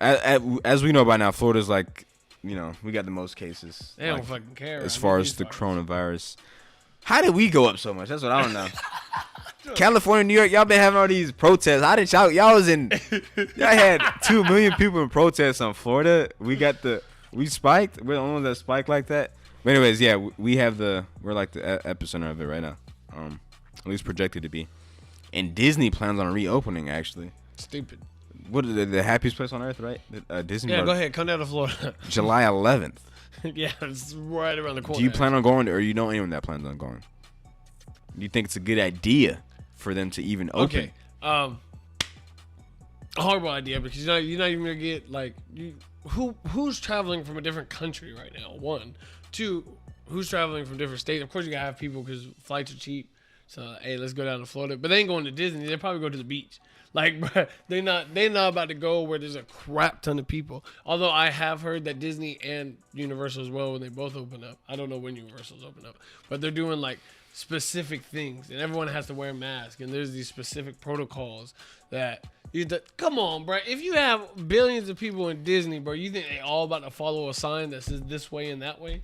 As we know by now, Florida's like, we got the most cases. They don't fucking care. As far as the coronavirus. How did we go up so much? That's what I don't know. California, New York, y'all been having all these protests. How did y'all had 2 million people in protests on Florida. We spiked. We're the only ones that spiked like that. But anyways, yeah, we're like the epicenter of it right now. At least projected to be. And Disney plans on reopening, actually. Stupid. What is the happiest place on earth, right? Disney. Yeah, go ahead. Come down to Florida. July 11th. Yeah, it's right around the corner. Do you plan on going, or you know anyone that plans on going? Do you think it's a good idea for them to even open? Okay. A horrible idea because you're not even gonna get who's traveling from a different country right now. 1, 2, who's traveling from different states? Of course, you gotta have people because flights are cheap. So hey, let's go down to Florida. But they ain't going to Disney. They probably go to the beach. Like, bro, they're not about to go where there's a crap ton of people. Although I have heard that Disney and Universal as well, when they both open up. I don't know when Universal's open up, but they're doing like specific things, and everyone has to wear a mask. And there's these specific protocols that come on, bro. If you have billions of people in Disney, bro, you think they all about to follow a sign that says this way and that way?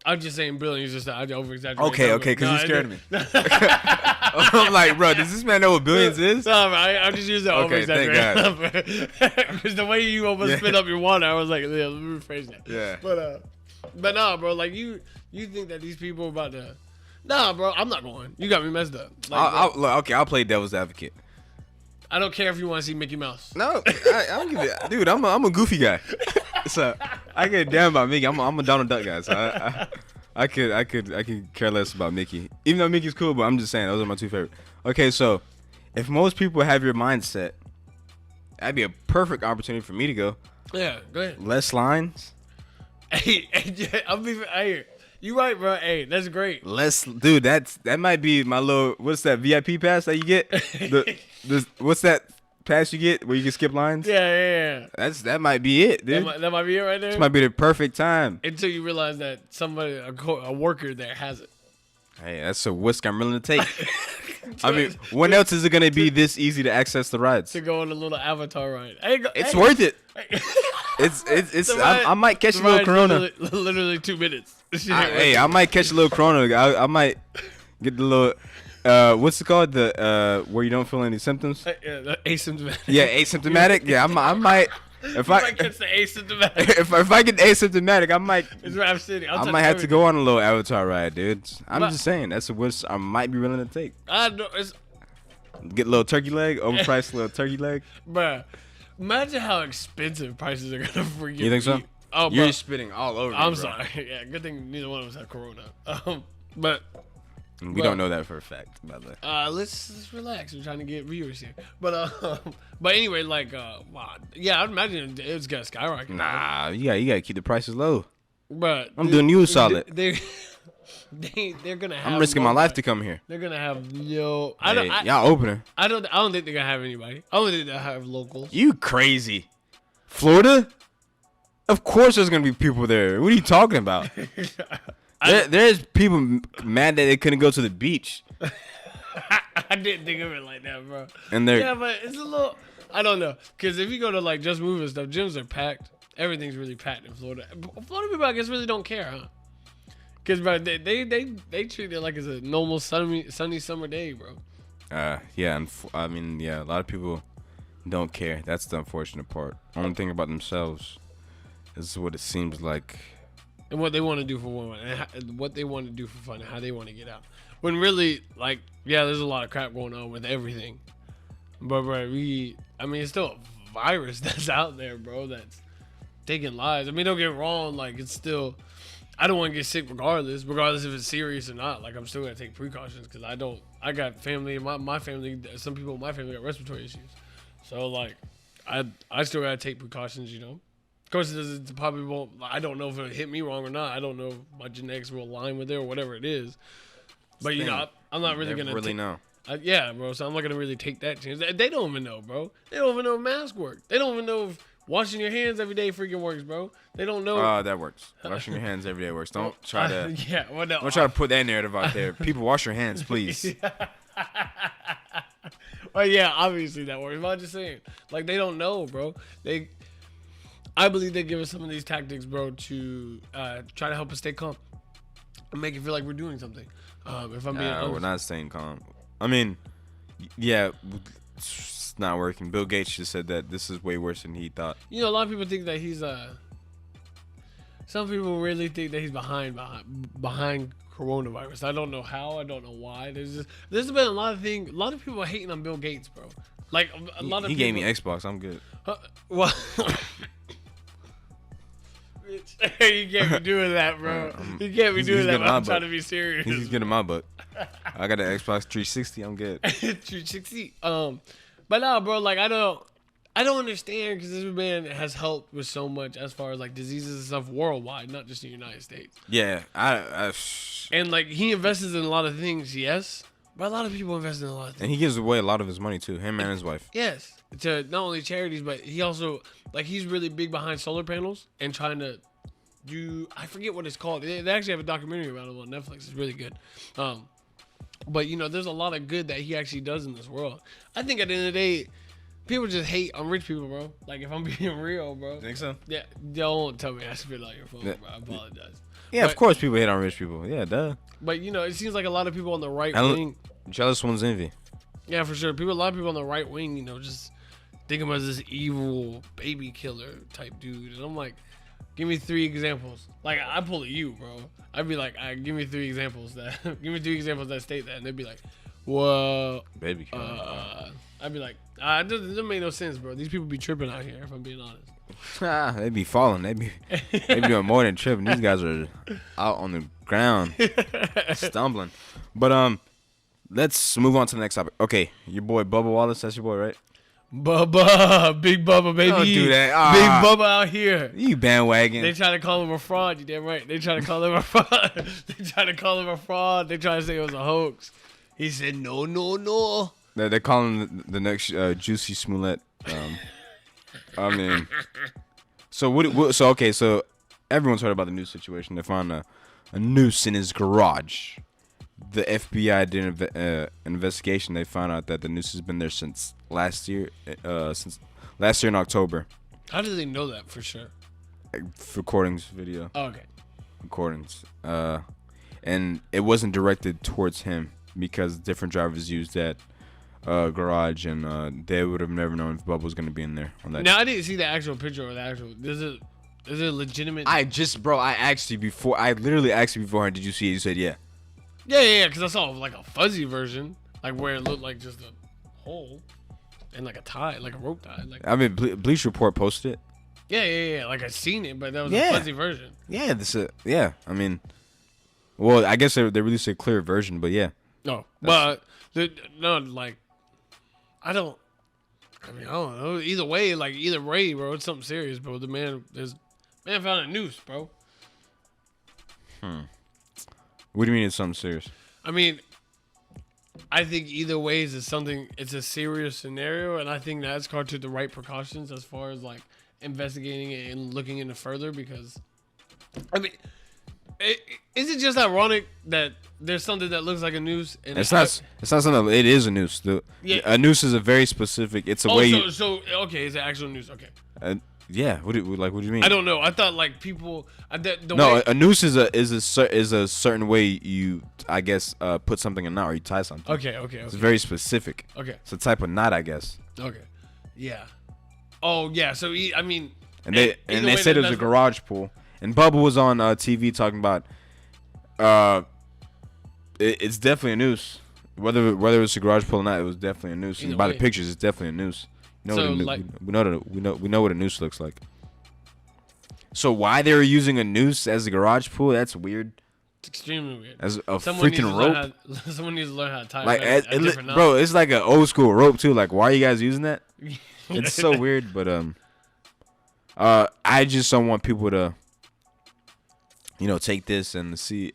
I'm just saying billions, just I over-exaggerate. Okay, because you scared me. I'm like, bro, does this man know what billions is? No, I just use that over-exaggerate. Because the way you almost spit up your water, I was like, yeah, let me rephrase that. Yeah. But nah, bro, like you think that these people are about to... Nah, bro, I'm not going. You got me messed up. Like, I'll play devil's advocate. I don't care if you want to see Mickey Mouse. No, I don't give it. Dude, I'm a goofy guy. So I get damn about Mickey. I'm a Donald Duck guy. So I could care less about Mickey. Even though Mickey's cool, but I'm just saying those are my 2 favorite. Okay, so if most people have your mindset, that'd be a perfect opportunity for me to go. Yeah, go ahead. Less lines. Hey, you right, bro. Hey, that's great. Dude, that might be my little. What's that VIP pass that you get? What's that pass you get where you can skip lines? Yeah. That might be it, dude. That might be it right there. This might be the perfect time. Until you realize that somebody, a worker there has it. Hey, that's a risk I'm willing to take. I mean, when else is it gonna be this easy to access the rides? To go on a little Avatar ride. It's worth it. It's. I might catch a little Corona. Literally 2 minutes. I might catch a little Corona. I might get the little. What's it called? The where you don't feel any symptoms. Asymptomatic. Yeah, asymptomatic. Yeah, I might. If I catch the asymptomatic. If I get asymptomatic, I might. It's Rap City. I might have to go on a little Avatar ride, dude. I'm just saying that's a risk I might be willing to take. I know Get a little turkey leg, overpriced little turkey leg. Bruh, imagine how expensive prices are gonna freaking You think so? be. Oh, You're bro. spitting all over. I'm me, bro. sorry. Yeah, good thing neither one of us have corona. But We don't know that for a fact, by the way. let's relax. We're trying to get viewers here. But anyway, like, wow. Yeah, I'd imagine it's gonna skyrocket. Nah, you gotta keep the prices low. But I'm doing you a solid. They're gonna have. I'm risking my life to come here. They're gonna have no. Y'all opening? I don't think they're gonna have anybody. I don't think they'll have locals. You crazy? Florida? Of course, there's gonna be people there. What are you talking about? There's people mad that they couldn't go to the beach. I didn't think of it like that, bro. And they're Yeah, but it's a little. I don't know, cause if you go to like Just Move and stuff, gyms are packed. Everything's really packed in Florida. Florida people, I guess, really don't care, huh? Cause bro, they treat it like it's a normal sunny summer day, bro. yeah. I mean, yeah. A lot of people don't care. That's the unfortunate part. Only thing about themselves is what it seems like. And what they want to do for fun, and what they want to do for fun, and how they want to get out. When really, like, yeah, there's a lot of crap going on with everything. But bro, I mean, it's still a virus that's out there, bro. That's taking lives. I mean, don't get wrong. Like, it's still. I don't want to get sick regardless if it's serious or not. Like, I'm still gonna take precautions because I got family in my family. Some people in my family got respiratory issues, so like, I still gotta take precautions, you know. Of course, it probably won't. I don't know if it'll hit me wrong or not. I don't know if my genetics will align with it or whatever it is. But you know, I'm not really gonna really know. Yeah, bro. So I'm not gonna really take that chance. They don't even know, bro. They don't even know if masks work. They don't even know if washing your hands every day freaking works, bro. They don't know. That works. Washing your hands every day works. Don't try to. Yeah, well, no. Don't try to put that narrative out there. People, wash your hands, please. Well, yeah, obviously that works. But I'm just saying, like, they don't know, bro. I believe they give us some of these tactics, bro, to try to help us stay calm and make it feel like we're doing something. If I'm being honest. We're not staying calm. I mean, yeah, it's not working. Bill Gates just said that this is way worse than he thought. You know, a lot of people think that he's some people really think that he's behind coronavirus. I don't know how. I don't know why. There's been a lot of things. A lot of people are hating on Bill Gates, bro. Like a lot of he people. gave me Xbox. I'm good. Well, you can't be doing that, bro. You can't be doing that. I'm trying to be serious. He's getting my book. I got an Xbox 360. I'm good. 360. But no, bro. Like I don't understand because this man has helped with so much as far as like diseases and stuff worldwide, not just in the United States. Yeah, and like he invests in a lot of things, yes. But a lot of people invest in a lot of things. And he gives away a lot of his money too, him and his wife. Yes. To not only charities, but he also, like, he's really big behind solar panels and trying to do, I forget what it's called. They actually have a documentary about it on Netflix. It's really good. But, you know, there's a lot of good that he actually does in this world. I think at the end of the day, people just hate on rich people, bro. Like, if I'm being real, bro. Think so? Yeah. Don't tell me I spit out your phone, bro. I apologize. Yeah, of course people hate on rich people. Yeah, duh. But, you know, it seems like a lot of people on the right wing. Jealous one's envy. Yeah, for sure. A lot of people on the right wing, you know, just think him as this evil baby killer type dude. And I'm like, give me 3 examples. Like, I pull at you, bro. I'd be like, give me 3 examples that state that. And they'd be like, well, baby killer. I'd be like, it doesn't make no sense, bro. These people be tripping out here, if I'm being honest. They be falling. They be doing more than tripping. These guys are out on the ground, stumbling. But let's move on to the next topic. Okay, your boy Bubba Wallace. That's your boy, right? Bubba, big Bubba, baby. Don't do that. Big Bubba out here. You bandwagon. They try to call him a fraud. You damn right. They try to call him a fraud. They try to call him a fraud. They try to say it was a hoax. He said no, no, no. They're calling him the next Juicy Smollett. I mean, so okay, so everyone's heard about the noose situation. They found a noose in his garage. The FBI did an investigation. They found out that the noose has been there since last year in October. How did they know that for sure? Recordings, video. Oh, okay. Recordings. And it wasn't directed towards him because different drivers used that garage, and they would have never known if Bubba was going to be in there on that. Now, I didn't see the actual picture or the actual. Is it legitimate? I literally asked you beforehand, did you see it? You said yeah. Yeah, because I saw like a fuzzy version, like where it looked like just a pole and like a tie, like a rope tie. Like I mean, Bleach Report posted it. yeah. Like I seen it, but that was Yeah. a fuzzy version. Yeah, yeah. I mean, well, I guess they released a clear version, but yeah. No, but no, like I don't know. Either way, bro, it's something serious, bro. The man found a noose, bro. What do you mean it's something serious? I mean, I think either way is it's a serious scenario, and I think NASCAR took the right precautions as far as like investigating it and looking into further because, I mean, is it just ironic that there's something that looks like a noose and It's not something. It is a noose. A noose is a very specific. It's a way. Okay, it's an actual noose. Okay. Yeah. What do you mean? I don't know. I thought like people. A noose is a certain way you, I guess, put something in a knot or you tie something. Okay. It's very specific. Okay. It's a type of knot, I guess. Okay. Yeah. Oh yeah. So I mean. And they said it was a garage pool, and Bubba was on TV talking about. It's definitely a noose. Whether it was a garage pool or not, it was definitely a noose. And by the pictures, it's definitely a noose. We know what a noose looks like. So why they were using a noose as a garage pool? That's weird. It's extremely weird. As a freaking rope. Someone needs to learn how to tie like it. Bro, it's like an old school rope too. Like, why are you guys using that? It's so weird. But I just don't want people to, take this and see.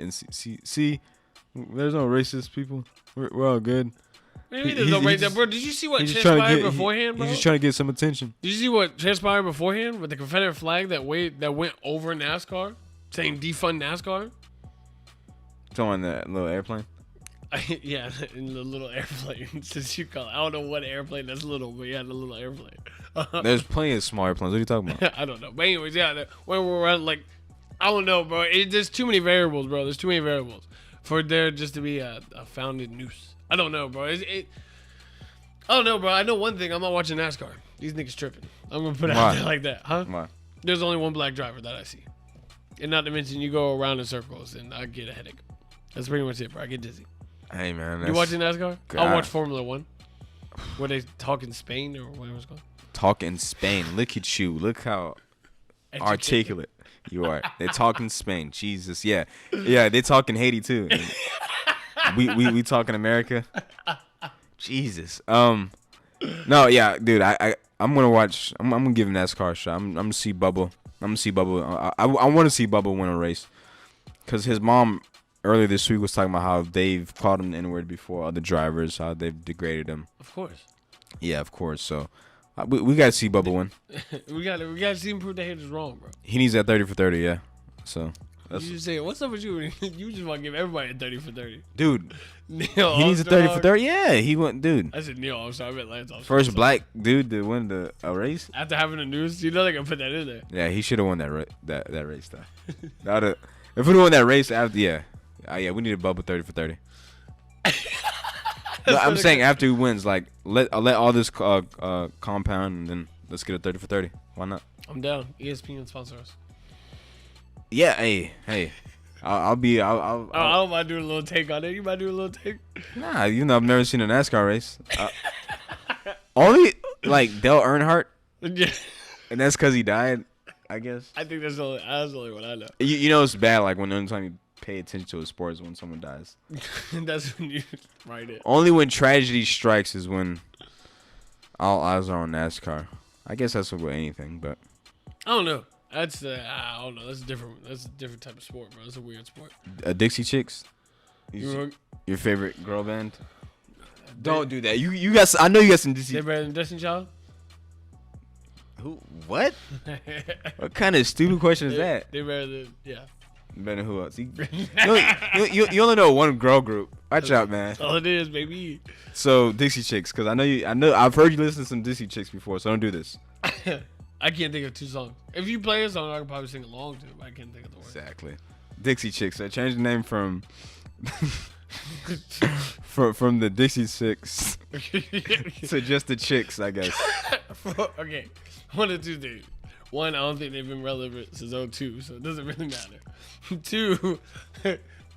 There's no racist people. We're all good. Maybe there's no racist. Bro, did you see what transpired beforehand, bro? He's just trying to get some attention. Did you see what transpired beforehand with the Confederate flag that went over NASCAR, saying defund NASCAR? Throwing that little airplane. Yeah, in the little airplane. Since you call it, I don't know what airplane that's little, but yeah, the little airplane. There's plenty of small airplanes. What are you talking about? I don't know. But anyways, yeah, when we're around, like, I don't know, bro. There's too many variables, bro. There's too many variables for there just to be a founded noose. I don't know, bro. I don't know, bro. I know one thing. I'm not watching NASCAR. These niggas tripping. I'm gonna put it out there like that, huh? Why? There's only one black driver that I see, and not to mention you go around in circles and I get a headache. That's pretty much it, bro. I get dizzy. Hey man, You watching NASCAR? I watch Formula One. Where they talk in Spain or whatever it's called. Talk in Spain. Look at you. Look how articulate you are. They talk in Spain. Jesus, yeah. They talk in Haiti too. we talk in America. Jesus. No, yeah, dude. I'm gonna watch. I'm gonna give NASCAR a shot. I'm gonna see Bubba. I want to see Bubba win a race, cause his mom earlier this week was talking about how they've called him the N-word before, other drivers, how they've degraded him. Of course. Yeah, of course. So we gotta see Bubba win. we gotta see him prove the haters wrong, bro. He needs that 30 for 30. Yeah. So. You just say, what's up with you? You just want to give everybody a 30 for 30. Dude, Neil he needs a 30 for 30. Yeah, he went, dude. I said Neil Armstrong. I meant Lance Armstrong. First black dude to win a race. After having the news, you know they gonna put that in there. Yeah, he should have won that race though. If we won that race after, yeah, we need a Bubba 30 for 30. No, I'm saying after he wins, like let all this compound and then let's get a 30 for 30. Why not? I'm down. ESPN sponsor us. Yeah, hey, I'll I don't mind doing a little take on it. You might do a little take. Nah, I've never seen a NASCAR race. Only like Dale Earnhardt, Yeah. and that's because he died, I guess. I think that's the only one I know. You know it's bad, like when the only time you pay attention to a sport is when someone dies. That's when you write it. Only when tragedy strikes is when all eyes are on NASCAR. I guess that's with anything, but I don't know. That's I don't know. That's a different type of sport, bro. It's a weird sport. Dixie Chicks, your favorite girl band. Don't do that. You got. I know you got some Dixie. They better than Destiny Child. Who? What? What kind of stupid question is that? They better than Better than who else? You only know one girl group. Watch out, man. That's all it is, baby. So Dixie Chicks, because I know I've heard you listen to some Dixie Chicks before, so don't do this. I can't think of 2 songs. If you play a song, I could probably sing along to it, but I can't think of the words. Exactly. Dixie Chicks. I changed the name from from the Dixie Chicks to just the Chicks, I guess. Okay. 1 of 2 things. 1, I don't think they've been relevant since 2002, so it doesn't really matter. 2,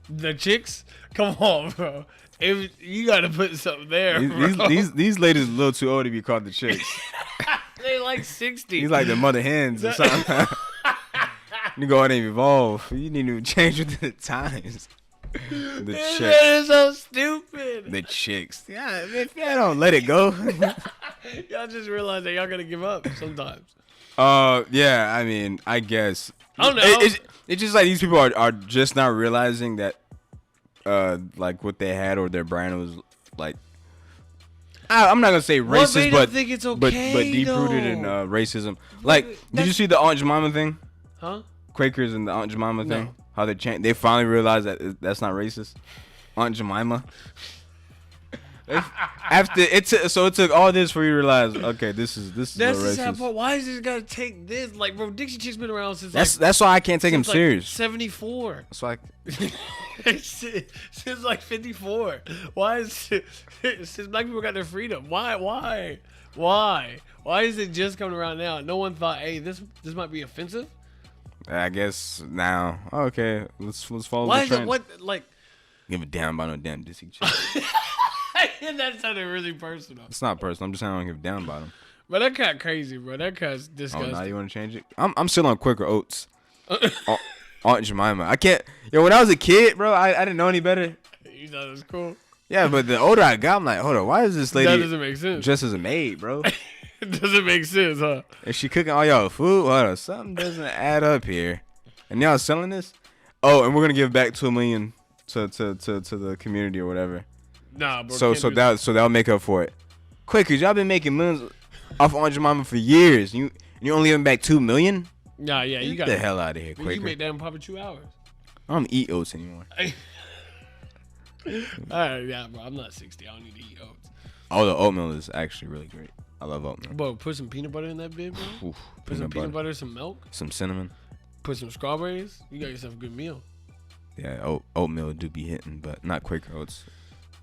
the Chicks? Come on, bro. If you got to put something there, These ladies are a little too old to be called the chicks. They like 60. He's like the mother hens or something. You go ahead and evolve. You need to change with the times. The chicks. That is so stupid. The chicks. Yeah, if y'all don't let it go. Y'all just realize that y'all gotta give up sometimes. Yeah. I mean, I guess. I don't know. It's just like these people are just not realizing that, like what they had or their brand was like. I'm not gonna say racist, but think it's okay, but deep rooted in racism. Like, did you see the Aunt Jemima thing? Huh? Quakers and the Aunt Jemima No. thing. How they finally realized that that's not racist. Aunt Jemima. It took all this for you to realize, okay, this is That's a the racist. sad part. Why is this gotta take this? Like, bro, Dixie Chick's been around since That's why I can't take him since, serious. 74. That's why. Since like 54. Why is since black people got their freedom? Why is it just coming around now? No one thought, hey, this might be offensive. I guess now. Okay, let's follow Why the is trend. it what like? Give a damn about no damn Dixie Chick. That sounded really personal. It's not personal. I'm just saying I don't give a damn about him. But that cat crazy, bro. That cat's Oh, disgusting. now you want to change it? I'm still on Quaker Oats. Aunt Jemima. I can't. Yo, when I was a kid, bro, I didn't know any better. You thought it was cool. Yeah, but the older I got, I'm like, hold on, why is this lady That doesn't make sense. dressed as a maid, bro? It doesn't make sense, huh? Is she cooking all y'all food? Hold on, something doesn't add up here. And y'all selling this? Oh, and we're gonna give back $2 million to the community or whatever. Nah, bro. So that'll make up for it. Quakers, y'all been making millions off Aunt Jemima for years. You only giving back $2 million? Nah, yeah, you Get got the hell out of here, You Quaker. make that in probably 2 hours. I don't eat oats anymore. Alright, yeah, bro. I'm not 60. I don't need to eat oats. Oh, the oatmeal is actually really great. I love oatmeal. Bro, put some peanut butter in that bit, bro. Oof, Put some peanut butter, some milk, some cinnamon. put some strawberries. You got yourself a good meal. Yeah, oatmeal do be hitting, but not Quaker Oats.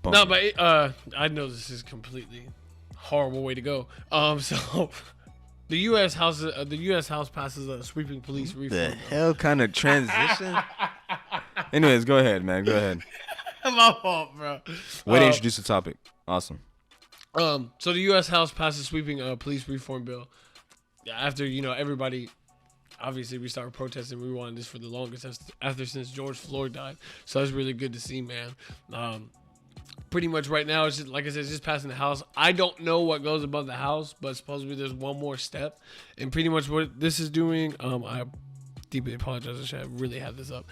No, but I know this is completely horrible way to go. So the U.S. House passes a sweeping police the reform. hell kind of transition? Anyways, go ahead, man. Go ahead. My fault, bro. Way to introduce the topic. Awesome. So the U.S. House passes sweeping police reform bill after everybody. Obviously, we started protesting. We wanted this for the longest since George Floyd died. So that's really good to see, man. Pretty much right now, it's just, like I said, it's just passing the House. I don't know what goes above the House, but supposedly there's one more step. And pretty much what this is doing, I deeply apologize. I should really have this up.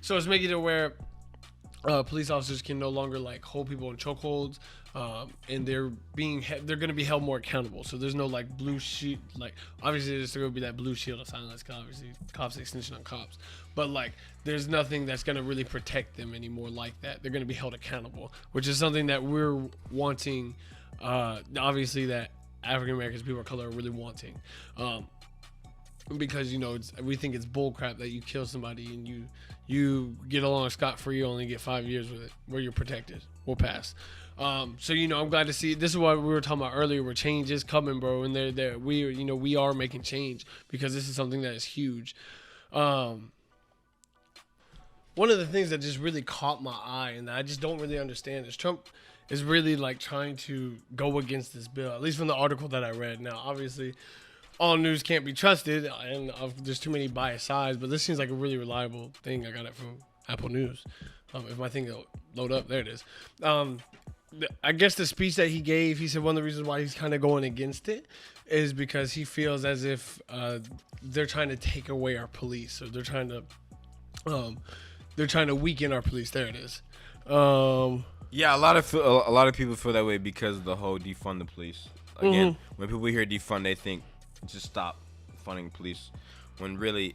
So it's making it where police officers can no longer hold people in chokeholds, and they're going to be held more accountable. So there's no blue sheet, obviously there's going to be that blue shield of silence. Obviously, cops extension on cops, but there's nothing that's going to really protect them anymore like that. They're going to be held accountable, which is something that we're wanting. Obviously, that African Americans, people of color, are really wanting. Because we think it's bullcrap that you kill somebody and you get along scot-free, you only get 5 years with it, where you're protected. We'll pass. So I'm glad to see. This is what we were talking about earlier, where change is coming, bro, and we are making change because this is something that is huge. One of the things that just really caught my eye and that I just don't really understand is Trump is really trying to go against this bill, at least from the article that I read. Now, obviously, all news can't be trusted, and there's too many biased sides, but this seems like a really reliable thing. I got it from Apple News. If my thing will load up, there it is. I guess the speech that he gave, he said one of the reasons why he's kind of going against it is because he feels as if they're trying to take away our police, or they're trying to weaken our police. There it is. Yeah, a lot of people feel that way because of the whole defund the police. Again, when people hear defund, they think just stop funding police, when really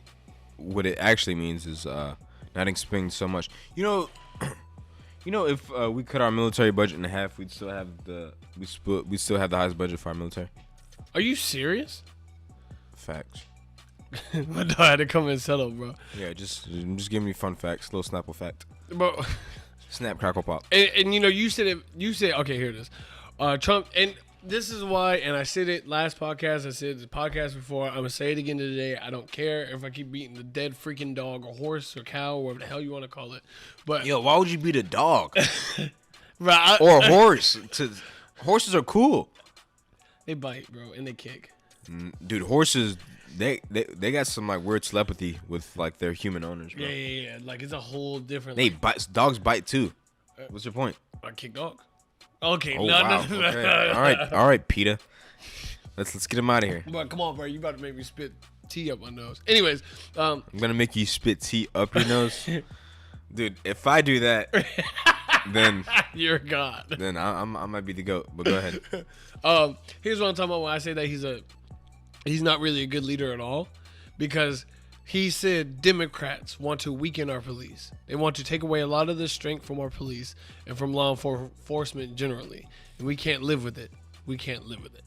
what it actually means is not expending so much. If we cut our military budget in half, we'd still have the highest budget for our military. Are you serious? Facts. My dog had to come and settle, bro. Yeah, just give me fun facts, little Snapple fact. Bro, Snap, crackle, pop. and you said okay, here it is. Trump, and this is why, and I said it last podcast, I said the podcast before, I'm gonna say it again today. I don't care if I keep beating the dead freaking dog or horse or cow or whatever the hell you want to call it. But Yo, why would you beat a dog? Right. or a horse. Horses are cool. They bite, bro, and they kick. Dude, horses, they got some like weird telepathy with like their human owners, bro. Yeah. Like it's a whole different. They bite. Dogs bite too. What's your point? I kick dogs. Okay, Oh no, wow. no. Okay. All right, Peter. Let's get him out of here. But come on, bro, you about to make me spit tea up my nose. Anyways, I'm gonna make you spit tea up your nose, dude. If I do that, then you're a god. then I might be the goat. But go ahead. Here's what I'm talking about when I say that he's not really a good leader at all, because he said Democrats want to weaken our police. They want to take away a lot of the strength from our police and from law enforcement generally, and we can't live with it. We can't live with it.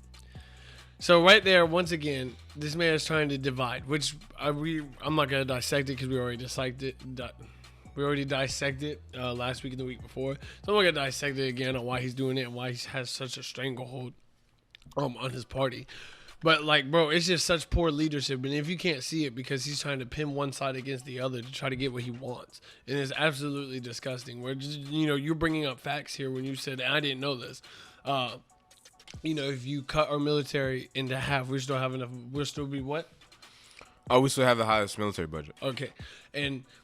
So right there, once again, this man is trying to divide, which I'm not gonna dissect it because we already dissected it. We already dissected last week and the week before, so I'm not gonna dissect it again on why he's doing it and why he has such a stranglehold on his party. But like, bro, it's just such poor leadership, and if you can't see it, because he's trying to pin one side against the other to try to get what he wants, and it's absolutely disgusting. Where just, you're bringing up facts here when you said, and I didn't know this. If you cut our military into half, we still have enough. We'll still be what? Oh, we still have the highest military budget. Okay,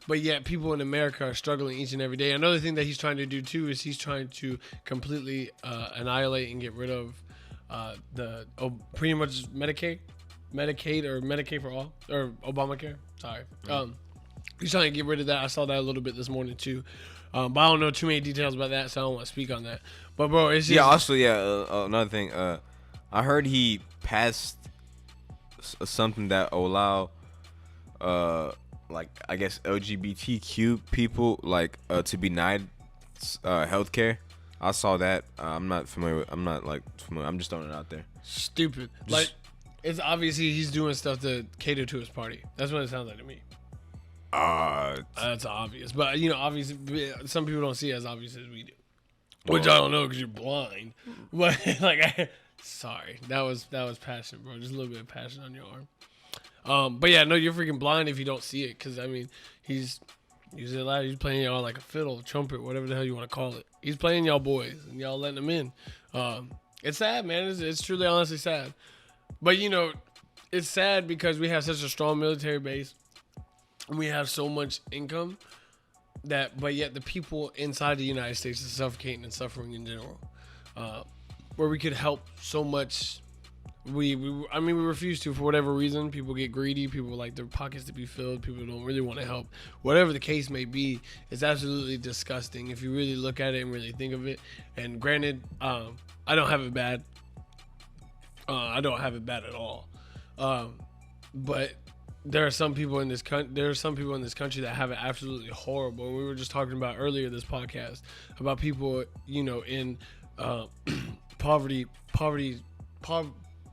but yet people in America are struggling each and every day. Another thing that he's trying to do too is he's trying to completely annihilate and get rid of pretty much Medicaid or Medicaid for all, or Obamacare. Sorry. He's trying to get rid of that. I saw that a little bit this morning too. But I don't know too many details about that, so I don't want to speak on that. But bro, it's just, another thing. I heard he passed something that allow, like I guess LGBTQ people to be denied healthcare. I saw that. I'm not familiar. I'm just throwing it out there. Stupid. It's obviously he's doing stuff to cater to his party. That's what it sounds like to me. That's obvious, but obviously, some people don't see it as obvious as we do, which I don't know because you're blind. But sorry, that was passion, bro. Just a little bit of passion on your arm. But yeah, no, you're freaking blind if you don't see it, because he's using it loud. He's playing y'all like a fiddle, trumpet, whatever the hell you want to call it. He's playing y'all boys, and y'all letting them in. It's sad, man. It's truly, honestly sad. But it's sad because we have such a strong military base. We have so much income but yet the people inside the United States are suffocating and suffering in general. Where we could help so much, we refuse to for whatever reason. People get greedy. People like their pockets to be filled. People don't really want to help. Whatever the case may be, it's absolutely disgusting if you really look at it and really think of it. And granted, I don't have it bad. I don't have it bad at all. But there are some people in this country that have it absolutely horrible. And we were just talking about earlier this podcast about people, in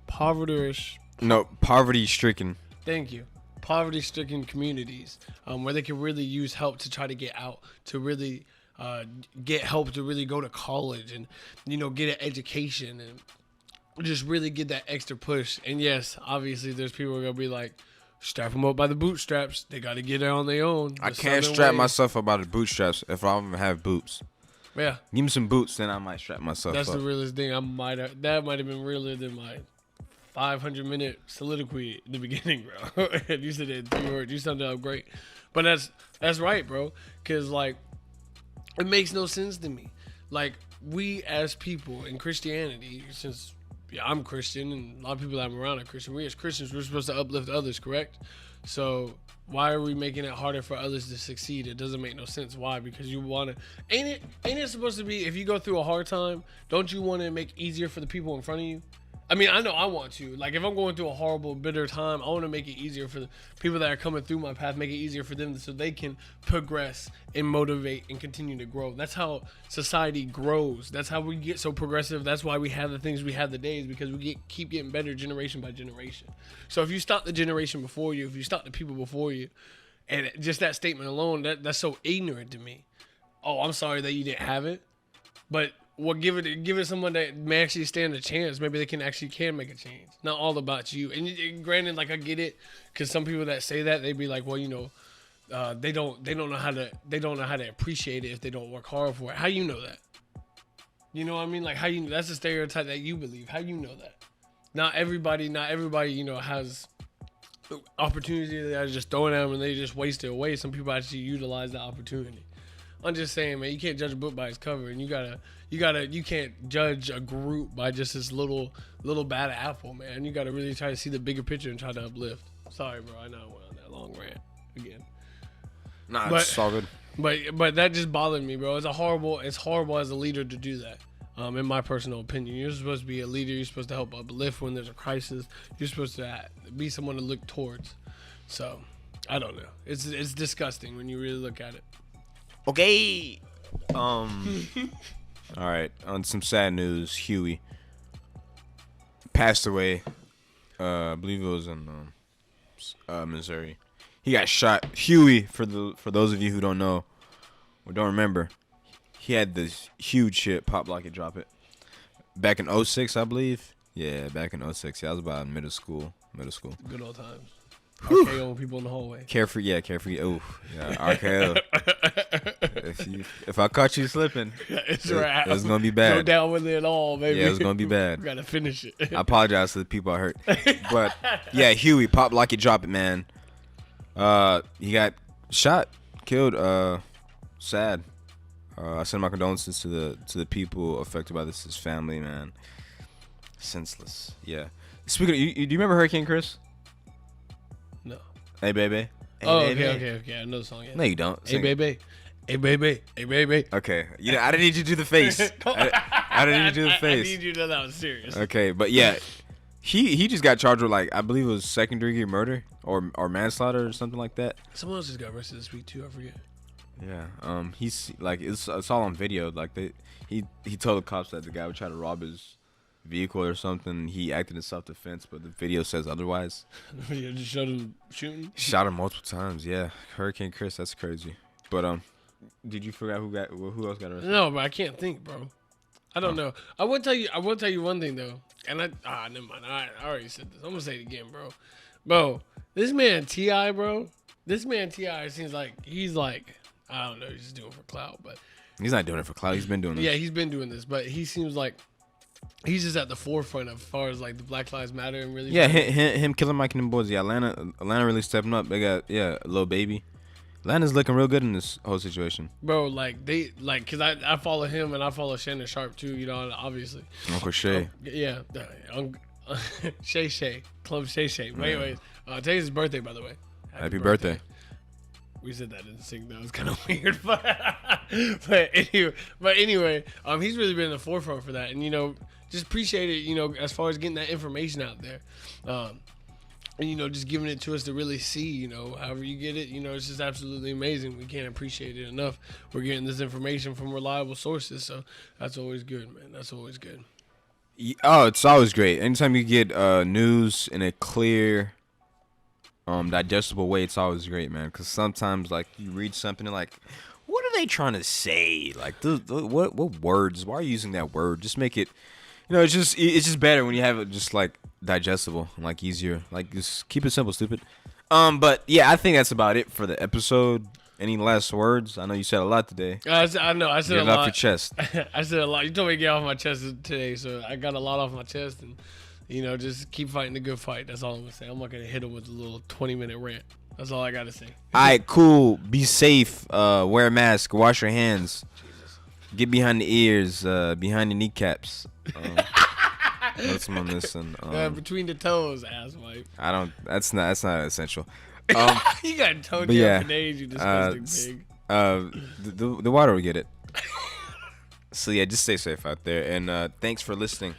poverty-stricken. Thank you. Poverty-stricken communities, where they can really use help to try to get out, to really get help to really go to college and get an education and just really get that extra push. And yes, obviously, there's people who are gonna be like, strap them up by the bootstraps. They got to get it on their own. I can't strap myself up by the bootstraps if I don't even have boots. Yeah. Give me some boots, then I might strap myself up. That's the realest thing. That might have been realer than my 500-minute soliloquy in the beginning, bro. You said it in 3 words. You summed it up great. But that's right, bro. Because, it makes no sense to me. We as people in Christianity, since... Yeah, I'm Christian, and a lot of people that I'm around are Christian. We as Christians, we're supposed to uplift others, correct? So why are we making it harder for others to succeed? It doesn't make no sense. Why? Because you want to... Ain't it supposed to be, if you go through a hard time, don't you want to make it easier for the people in front of you? I know I want to. If I'm going through a horrible, bitter time, I want to make it easier for the people that are coming through my path, make it easier for them so they can progress and motivate and continue to grow. That's how society grows. That's how we get so progressive. That's why we have the things we have today, is because we keep getting better generation by generation. So if you stop the generation before you, if you stop the people before you, and just that statement alone, that's so ignorant to me. Oh, I'm sorry that you didn't have it, but... Well, give it someone that may actually stand a chance. Maybe they can make a change. Not all about you. And granted, I get it, because some people that say that, they be like, well, they don't know how to appreciate it if they don't work hard for it. How you know that? You know what I mean? Like how you that's a stereotype that you believe. How you know that? Not everybody, you know, has opportunity that are just throwing at them and they just waste it away. Some people actually utilize that opportunity. I'm just saying, man, you can't judge a book by its cover, and you can't judge a group by just this little bad apple, man. You gotta really try to see the bigger picture and try to uplift. Sorry, bro, I know I went on that long rant again. Nah, it's all good. But that just bothered me, bro. It's horrible as a leader to do that. In my personal opinion, you're supposed to be a leader. You're supposed to help uplift when there's a crisis. You're supposed to be someone to look towards. So, I don't know. It's disgusting when you really look at it. Okay. All right. On some sad news, Huey passed away. I believe it was in Missouri. He got shot. Huey, for those of you who don't know or don't remember, he had this huge shit, Pop Lock It Drop It, back in 06, I believe. Yeah, back in 06. Yeah, I was about middle school. Good old times. RKO people in the hallway. Carefree. Oh, yeah, RKO. if I caught you slipping, it's gonna be bad. Go down with it all, baby. Yeah, it's gonna be bad. We gotta finish it. I apologize to the people I hurt, but yeah, Huey, Pop Lock It Drop It, man. He got shot, killed. Sad. I send my condolences to the people affected by this. His family, man. Senseless. Yeah. Speaking of, do you remember Hurricane Chris? No. Hey baby. Hey, oh, baby. okay. I know the song. Yeah. No, you don't. Hey baby. Hey baby. Hey baby. Okay. You know, I didn't need you to do the face. I didn't need you to do the face. I need you to know that was serious. Okay, but yeah, he just got charged with, like, I believe it was second-degree murder or manslaughter or something like that. Someone else just got arrested this week too. I forget. Yeah. He's like, it's all on video. Like he told the cops that the guy would try to rob his vehicle or something. He acted in self-defense, but the video says otherwise. The video just showed him shooting. Shot him multiple times. Yeah, Hurricane Chris. That's crazy. But did you figure out who else got arrested? No, but I can't think, bro. I don't know. I will tell you one thing though, and never mind. I already said this. I'm gonna say it again, bro. Bro, this man T.I., bro. This man T.I. seems like he's like, I don't know. He's just doing it for clout, but he's not doing it for clout. He's been doing this. Yeah, he's been doing this, but he seems like he's just at the forefront as far as like the Black Lives Matter and really. Yeah, him killing Mike and them boys. Yeah, Atlanta really stepping up. They got a little baby. Atlanta's looking real good in this whole situation. Bro, cause I follow him and I follow Shannon Sharp too. You know, obviously. Uncle Shay. Yeah, Shay, Club Shay. But anyways, today's his birthday, by the way. Happy birthday. We said that in sync. That was kind of weird, but anyway, he's really been in the forefront for that, and you know, just appreciate it. You know, as far as getting that information out there, and you know, just giving it to us to really see. You know, however you get it, you know, it's just absolutely amazing. We can't appreciate it enough. We're getting this information from reliable sources, so that's always good, man. That's always good. Oh, it's always great. Anytime you get news in a clear, digestible way, it's always great, man. Because sometimes, like, you read something and like, what are they trying to say? Like, what words? Why are you using that word? Just make it, you know, it's just better when you have it just like digestible and like easier. Like, just keep it simple, stupid. But yeah, I think that's about it for the episode. Any last words? I know you said a lot today. I know. I said get a lot. Off your chest. I said a lot. You told me to get off my chest today, so I got a lot off my chest, and you know, just keep fighting the good fight. That's all I'm gonna say. I'm not gonna hit him with a little 20-minute rant. That's all I gotta say. All right, cool. Be safe. Wear a mask. Wash your hands. Jesus. Get behind the ears. Behind the kneecaps. Let someone listen. Between the toes, ass wipe. I don't. That's not essential. You got toe jam for days, you disgusting pig. The water will get it. So yeah, just stay safe out there, and thanks for listening.